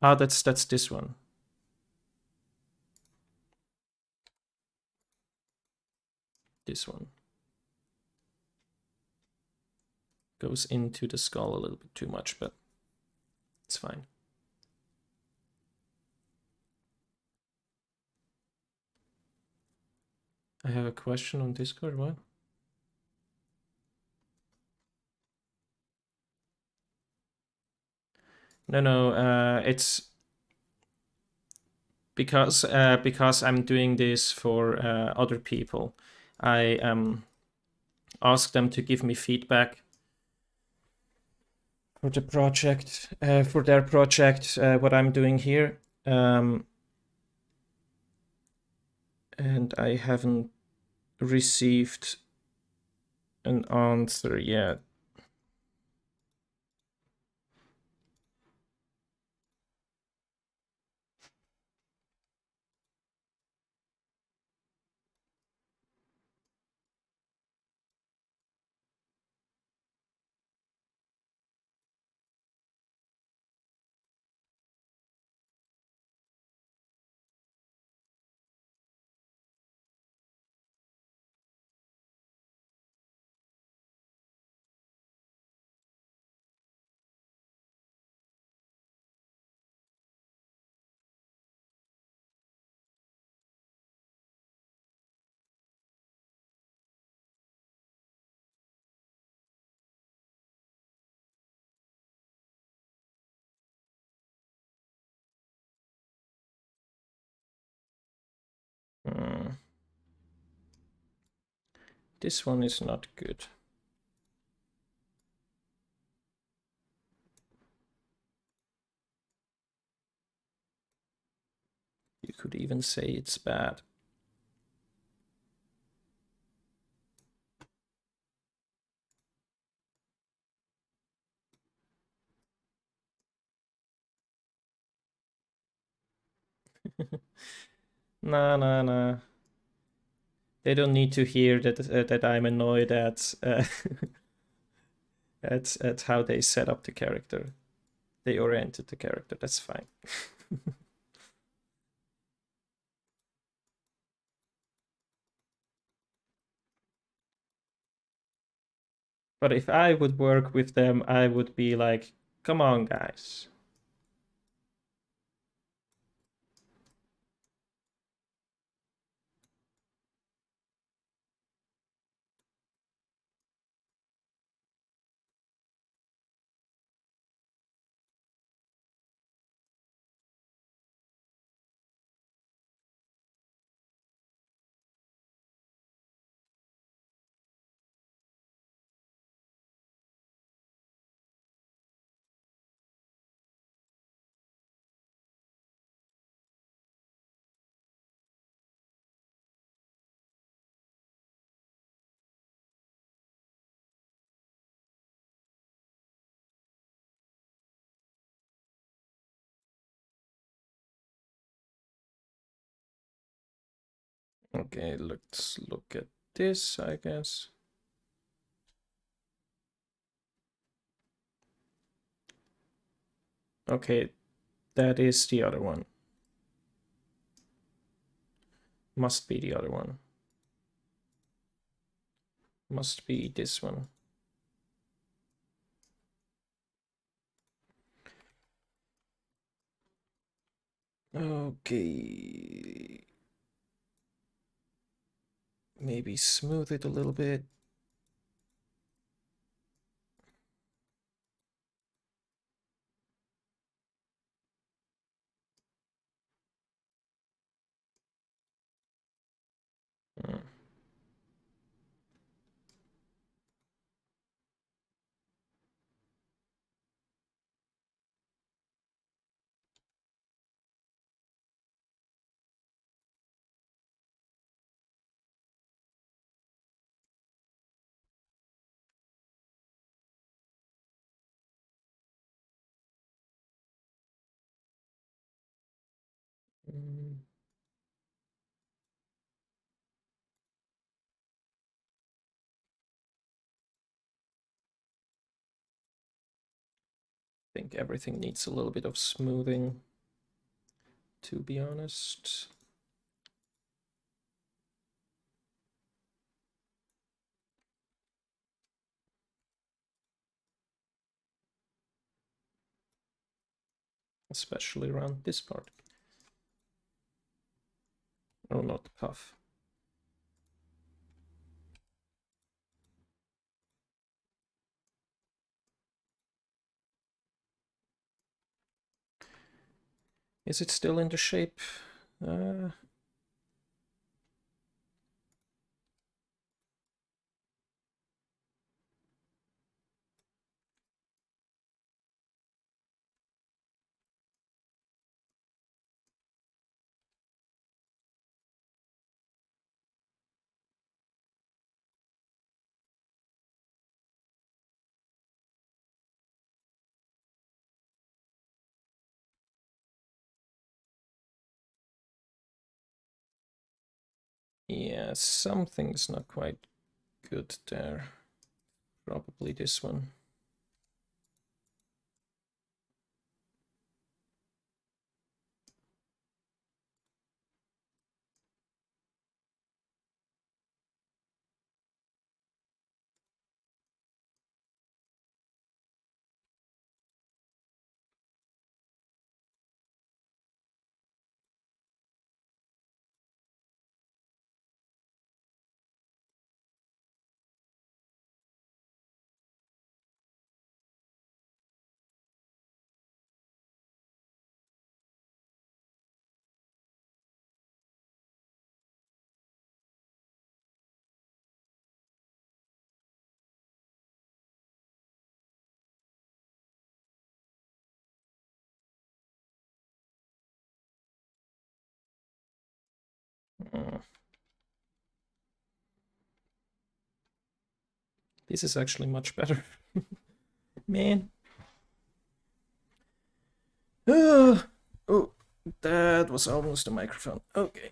that's this one. This one goes into the skull a little bit too much, but it's fine. I have a question on Discord. What? No, it's because I'm doing this for other people. I ask them to give me feedback for the project, for their project, what I'm doing here, and I haven't received an answer yet. This one is not good. You could even say it's bad. Nah. They don't need to hear that I'm annoyed at at how they set up the character. They oriented the character. That's fine. But if I would work with them, I would be like, come on, guys. Okay, let's look at this, I guess. Okay, that is the other one. Must be the other one. Must be this one. Okay. Maybe smooth it a little bit. Mm. Mm. I think everything needs a little bit of smoothing, to be honest. Especially around this part. Oh, not the cuff. Is it still in the shape? Uh, yeah, something's not quite good there. Probably this one. Uh, this is actually much better. Man. Oh, that was almost the microphone. Okay.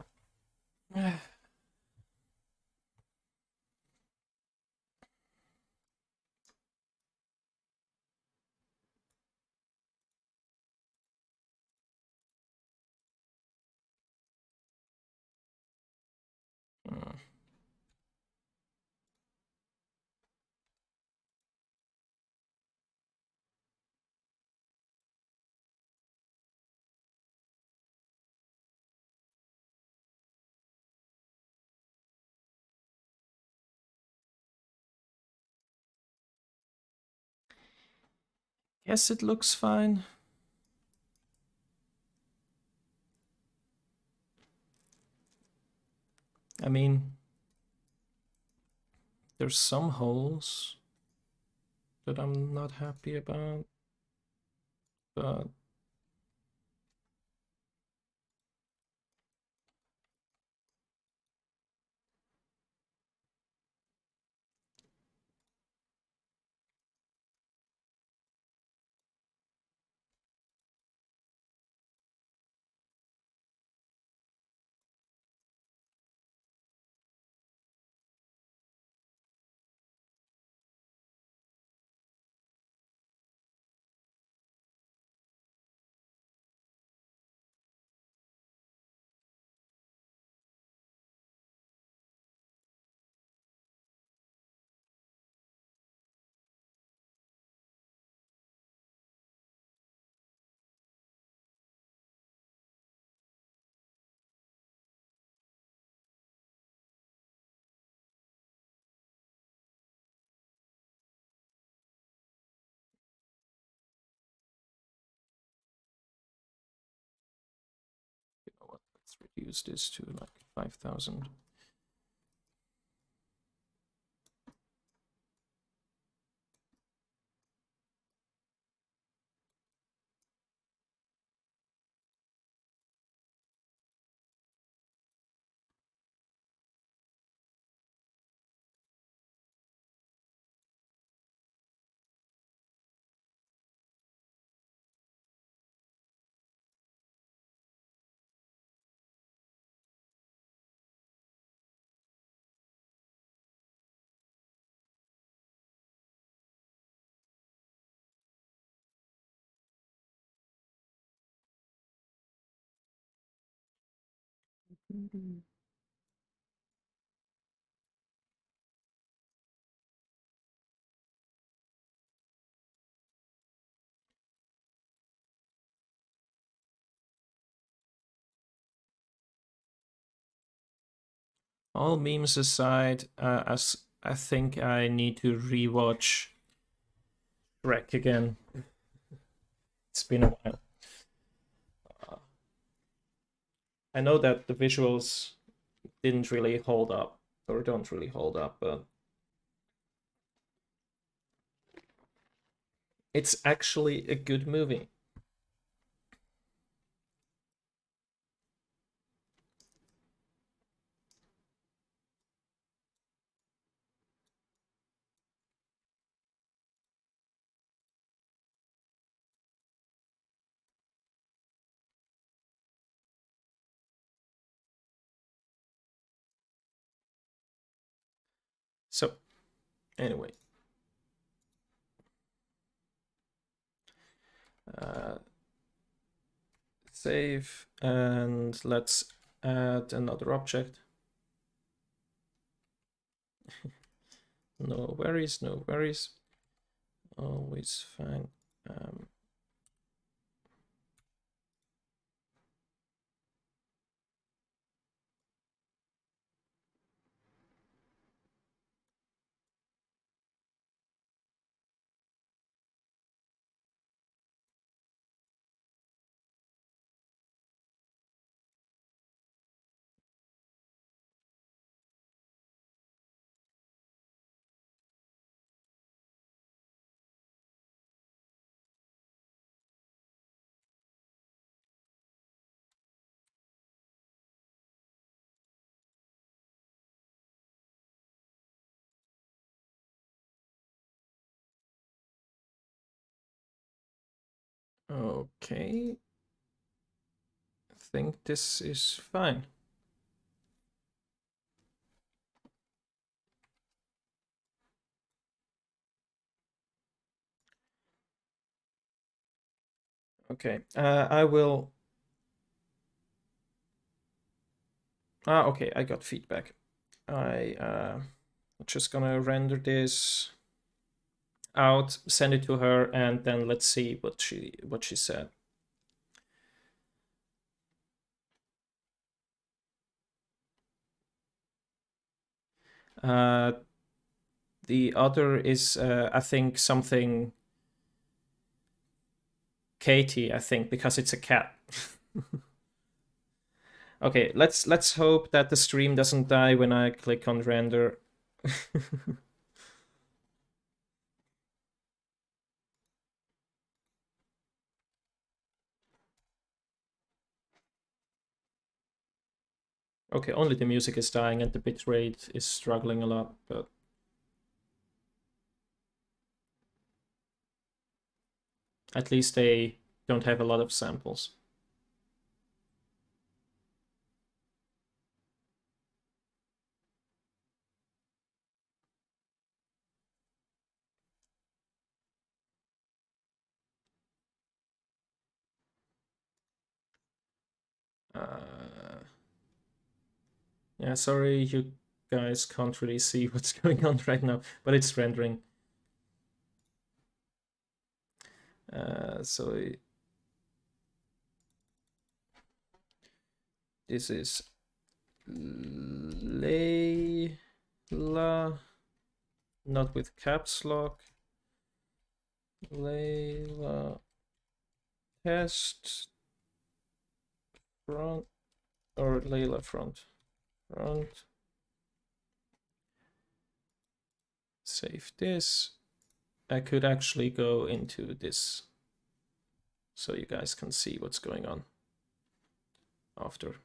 Guess it looks fine. I mean, there's some holes that I'm not happy about, but Let's reduce this to like 5,000. All memes aside, as I think I need to rewatch Shrek again. It's been a while. I know that the visuals didn't really hold up, or don't really hold up, but it's actually a good movie. So, anyway. Save, and let's add another object. No worries, no worries. Always fine. Okay. I think this is fine. Okay, I will. Okay, I got feedback. I'm just gonna render this out, send it to her, and then let's see what she said. The other is I think something Katie, I think, because it's a cat. Okay, let's hope that the stream doesn't die when I click on render. Okay, only the music is dying and the bitrate is struggling a lot, but at least they don't have a lot of samples. Yeah, sorry you guys can't really see what's going on right now, but it's rendering. So this is Layla, not with caps lock. Layla test front or Layla front. Save this. I could actually go into this so you guys can see what's going on after.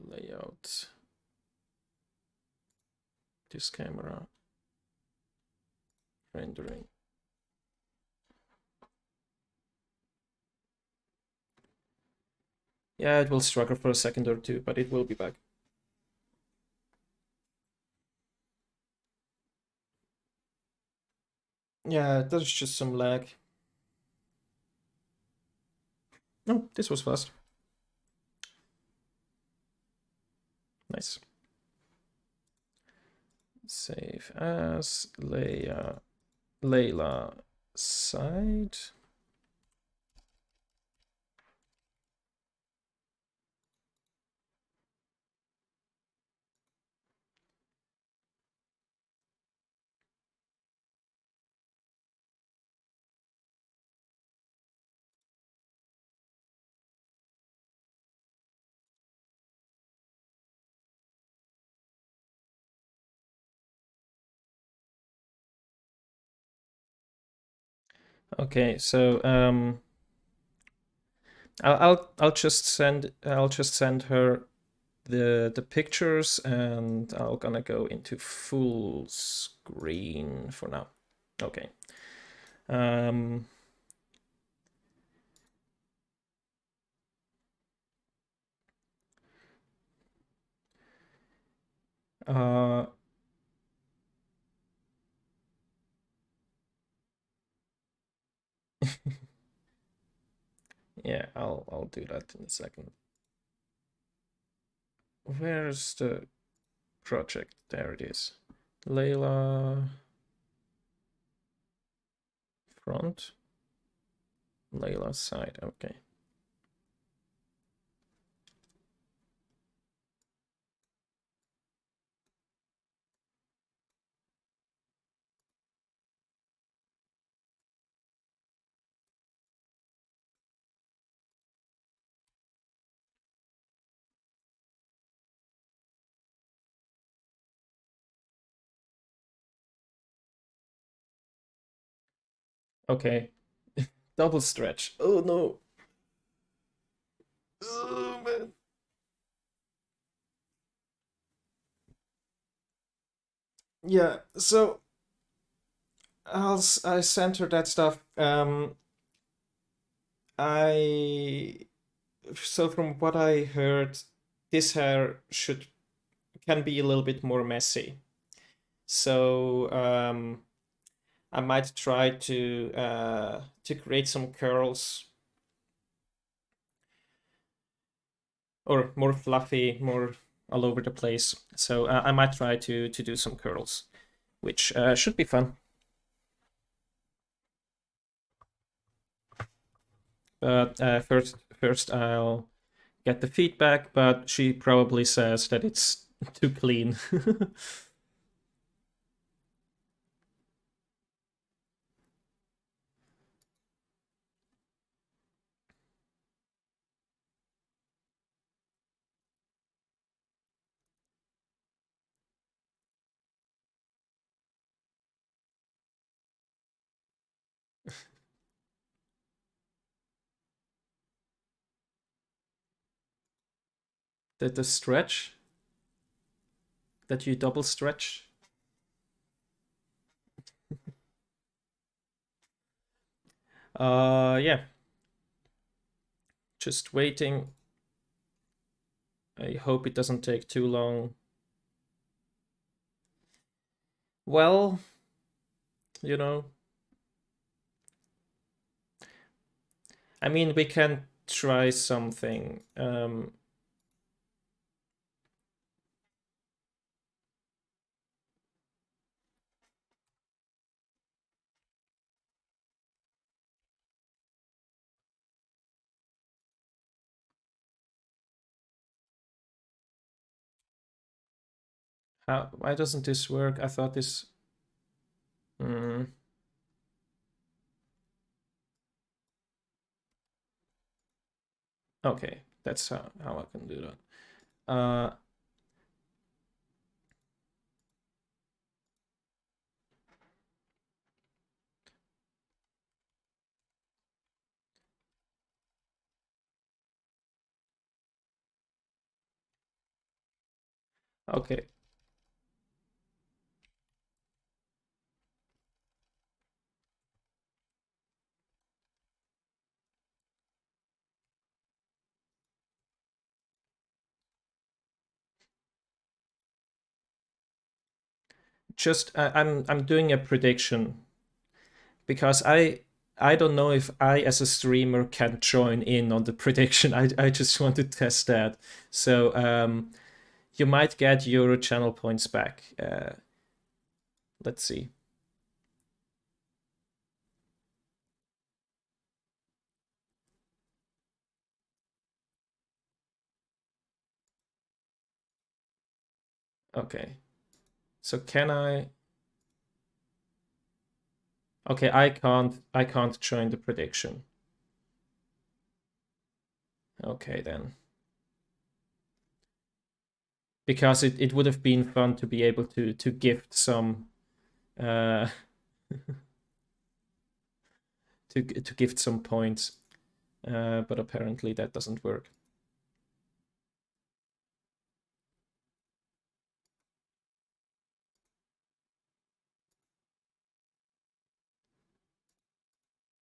Layout. This camera. Rendering. Yeah, it will struggle for a second or two, but it will be back. Yeah, there's just some lag. No, this was fast. Nice. Save as Layla side. Okay, so I'll just send her the pictures, and I'm gonna go into full screen for now. Okay. Um, uh, yeah, I'll do that in a second. Where's the project? There it is. Layla front, Layla side. Okay. Okay. Double stretch. Oh no. Oh man. Yeah, so I sent her that stuff. I so from what I heard, this hair should can be a little bit more messy. So I might try to create some curls, or more fluffy, more all over the place. So I might try to do some curls, which should be fun. But first I'll get the feedback. But she probably says that it's too clean. The stretch that you double stretch. Yeah. Just waiting. I hope it doesn't take too long. Well, you know, I mean, we can try something. Why doesn't this work? I thought this. Mm, Okay, that's how I can do that. Okay, just I'm doing a prediction because I don't know if I as a streamer can join in on the prediction. I just want to test that. So you might get your channel points back. Let's see. Okay. So can I? Okay, I can't join the prediction. Okay then. Because it would have been fun to be able to gift some uh to gift some points. But apparently that doesn't work.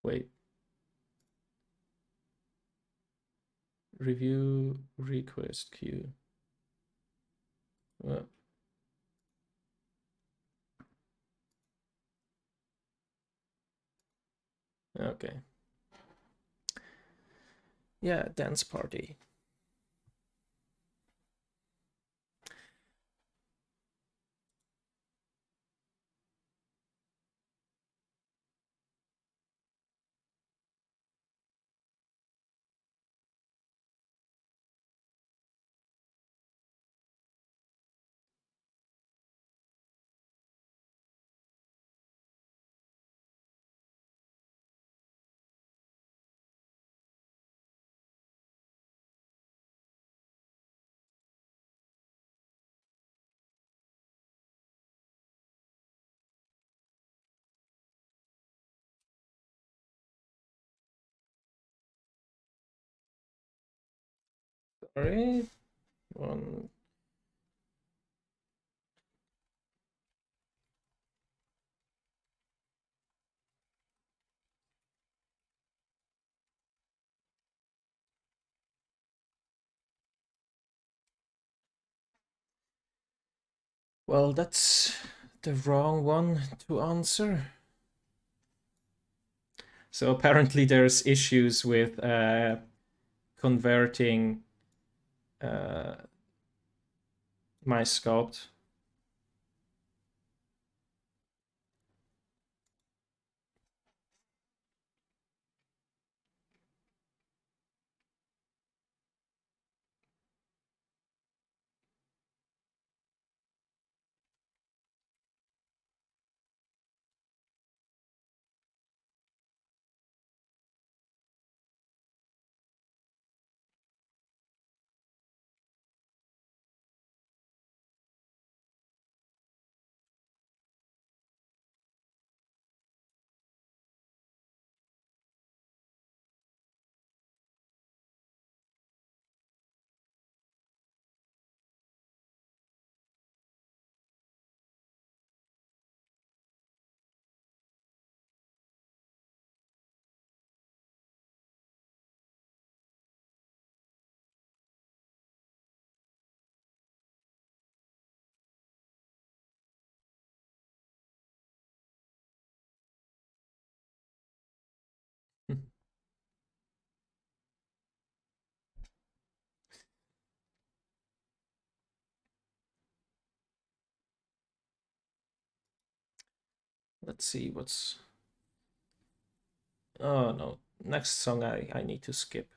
Wait. Review request queue. Uh, okay. Yeah, dance party. Sorry. One. Well, that's the wrong one to answer. So apparently there's issues with converting uh, my sculpt. Let's see what's. Oh no, next song I need to skip.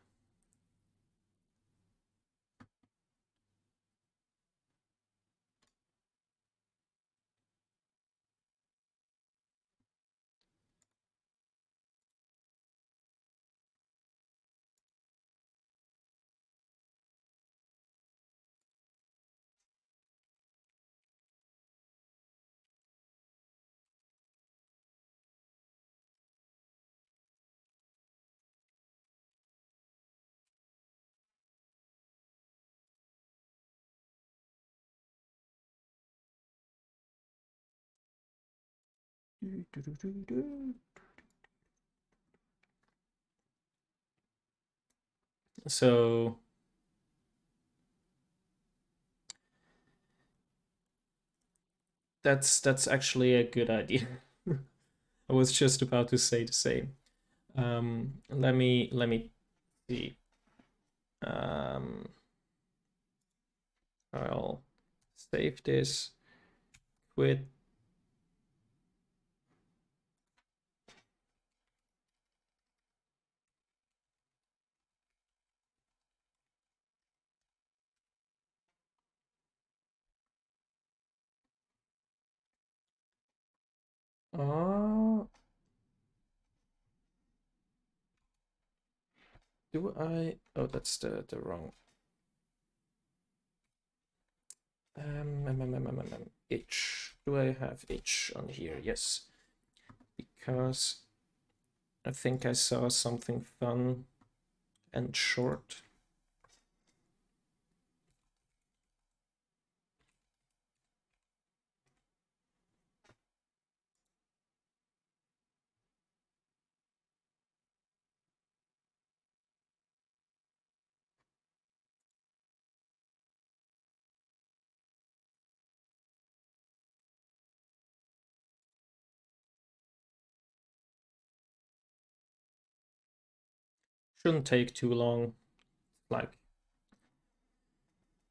So that's actually a good idea. I was just about to say the same. Let me see. I'll save this. Quit. Oh, do I? Oh, that's the wrong. H. Do I have H on here? Yes, because I think I saw something fun and short. Shouldn't take too long, like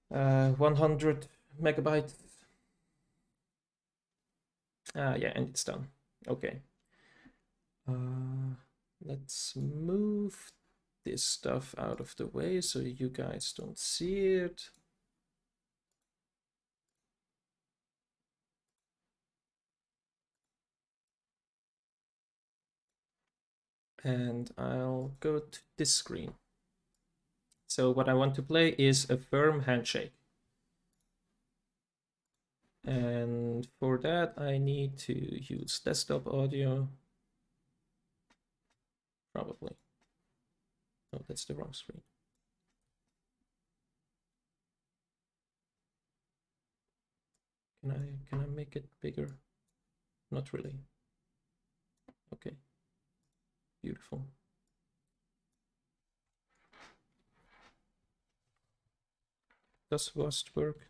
100 megabytes. Yeah, and it's done. Okay. Let's move this stuff out of the way so you guys don't see it. And I'll go to this screen. So what I want to play is a firm handshake. And for that, I need to use desktop audio. Probably. Oh, that's the wrong screen. Can I make it bigger? Not really. Okay. Beautiful. Does Rust work?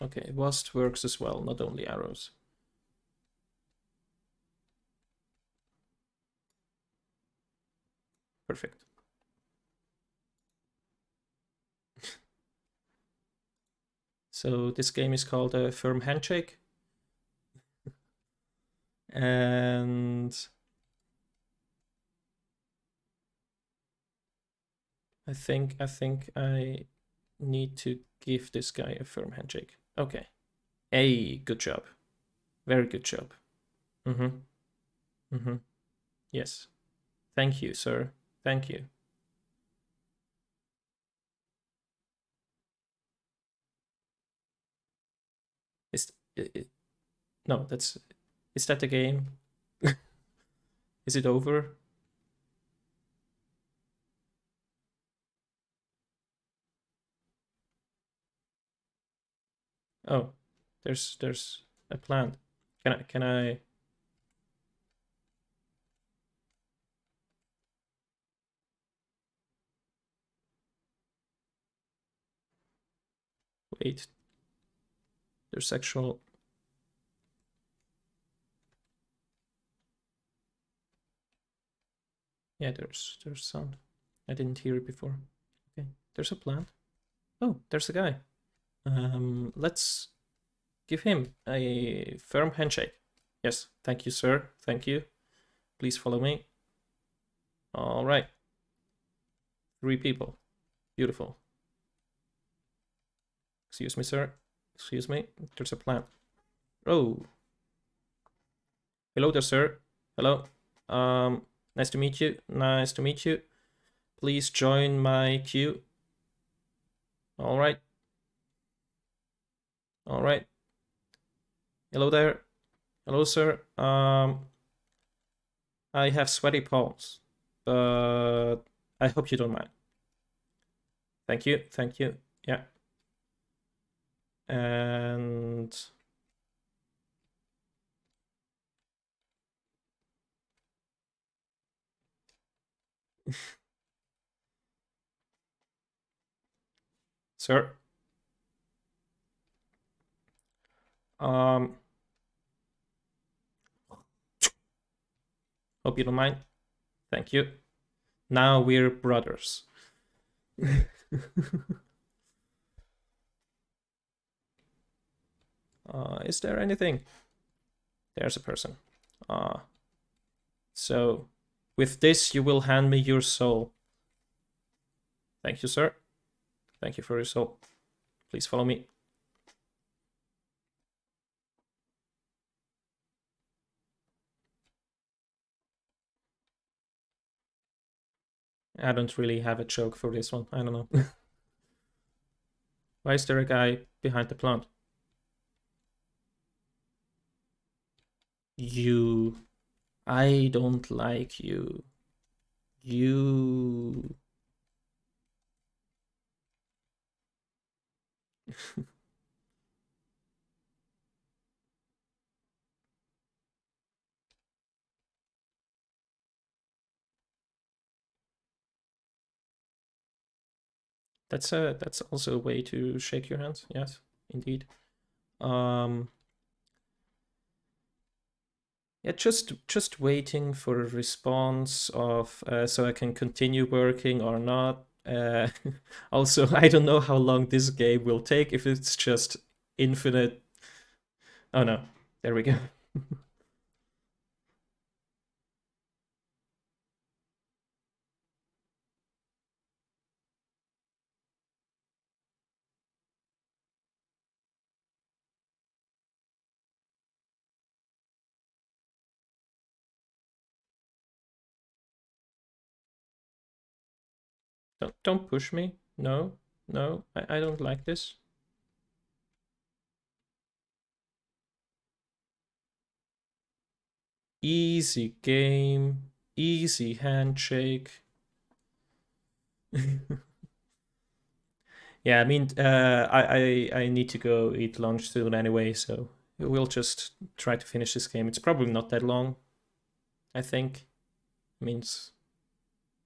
Okay, Rust works as well, not only arrows. Perfect. So this game is called a firm handshake. And I think I need to give this guy a firm handshake. Okay. Hey, good job. Very good job. Mm-hmm. Mm-hmm. Yes. Thank you, sir. Thank you. Is no, that's is that the game? Is it over? Oh, there's a plant. Can I wait? There's sexual. Yeah, there's sound. I didn't hear it before. Okay, there's a plant. Oh, there's a guy. Let's give him a firm handshake. Yes, thank you, sir. Thank you. Please follow me. All right. 3 people. Beautiful. Excuse me, sir. Excuse me. There's a plant. Oh. Hello there, sir. Hello. Nice to meet you. Nice to meet you. Please join my queue. All right. All right. Hello there. Hello, sir. I have sweaty palms, but I hope you don't mind. Thank you. Thank you. Yeah. And sir, um, hope you don't mind. Thank you. Now we're brothers. Is there anything? There's a person. So, with this, you will hand me your soul. Thank you, sir. Thank you for your soul. Please follow me. I don't really have a joke for this one. I don't know. Why is there a guy behind the plant? You. I don't like you. You. That's also a way to shake your hands. Yes, indeed. Yeah, just waiting for a response of so I can continue working or not. Also, I don't know how long this game will take. If it's just infinite. Oh no, there we go. Don't push me. No, no, I don't like this. Easy game, easy handshake. Yeah, I mean, I need to go eat lunch soon anyway, so we'll just try to finish this game. It's probably not that long, I think. Means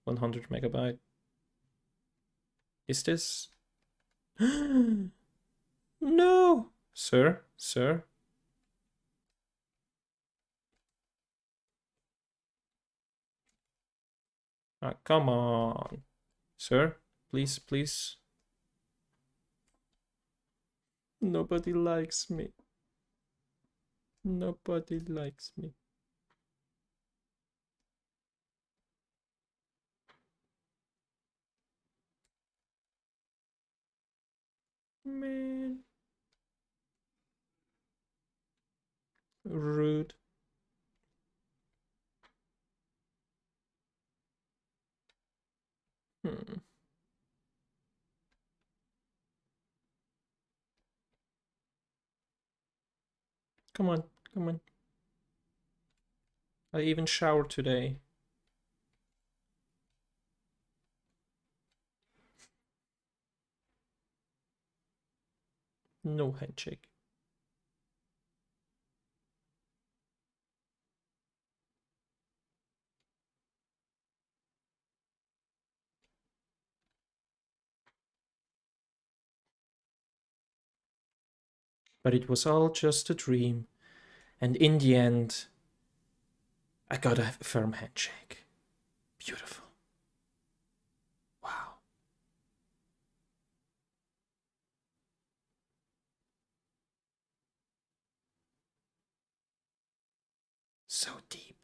100 megabyte. Is this? No, sir, sir. Come on, sir. Please, please. Nobody likes me. Nobody likes me. Man. Rude. Hmm. Come on, come on. I even showered today. No handshake. But it was all just a dream. And in the end, I got a firm handshake. Beautiful. Wow. So deep.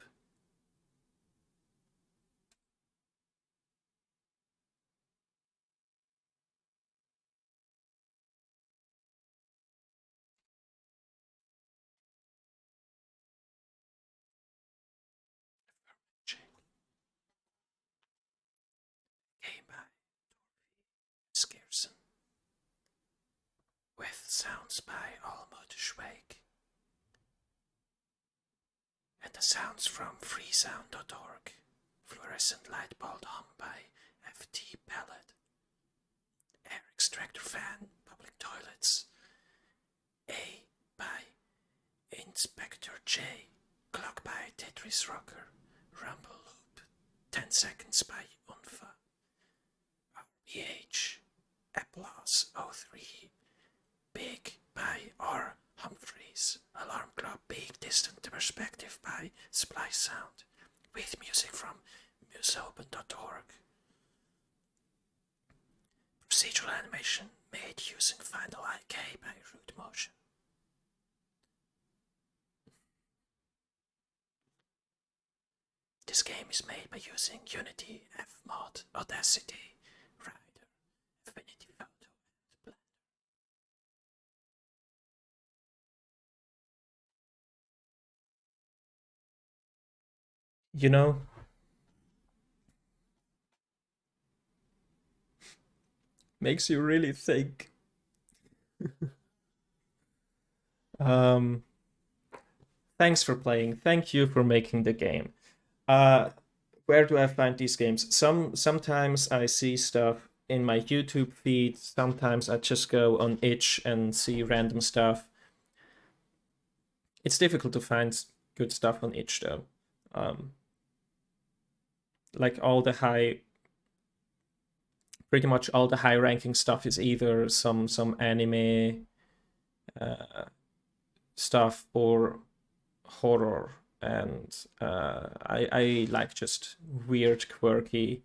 Came by Scarson with sounds by Almut Schweig and the sounds from freesound.org. Fluorescent light bulb hung by FT Pellet. Air extractor fan, public toilets, A by Inspector J. Clock by Tetris Rocker. Rumble Loop. 10 Seconds by Unfa. RBH. Applause 03. Big by R. Humphreys. Alarm Clock Big Distant Perspective by Splice Sound. With music from museopen.org. Procedural animation made using Final IK by Root Motion. This game is made by using Unity, Fmod, Audacity, Rider, Affinity Photo, and Blender. You know, makes you really think. um, Thanks for playing. Thank you for making the game. Uh, where do I find these games? Sometimes I see stuff in my YouTube feed. Sometimes I just go on itch and see random stuff. It's difficult to find good stuff on itch though. Like pretty much all the high ranking stuff is either some anime stuff or horror, and I like just weird, quirky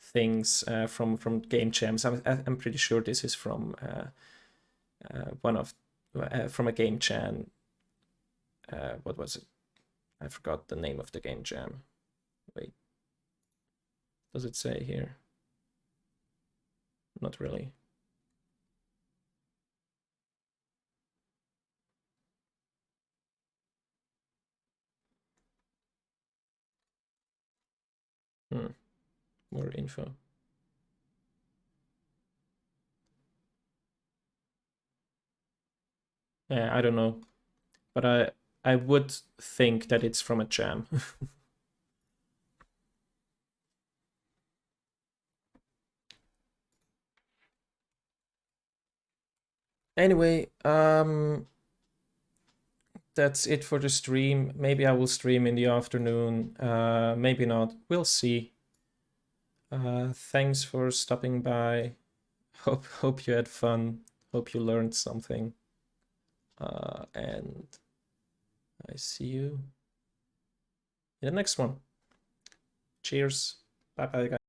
things from game jams. I'm pretty sure this is from one of from a game jam. What was it? I forgot the name of the game jam. Wait, does it say here? Not really. More info. I don't know, but I would think that it's from a jam. Anyway, that's it for the stream. Maybe I will stream in the afternoon. Maybe not. We'll see. Thanks for stopping by. Hope you had fun. Hope you learned something. And I see you in the next one. Cheers. Bye bye, guys.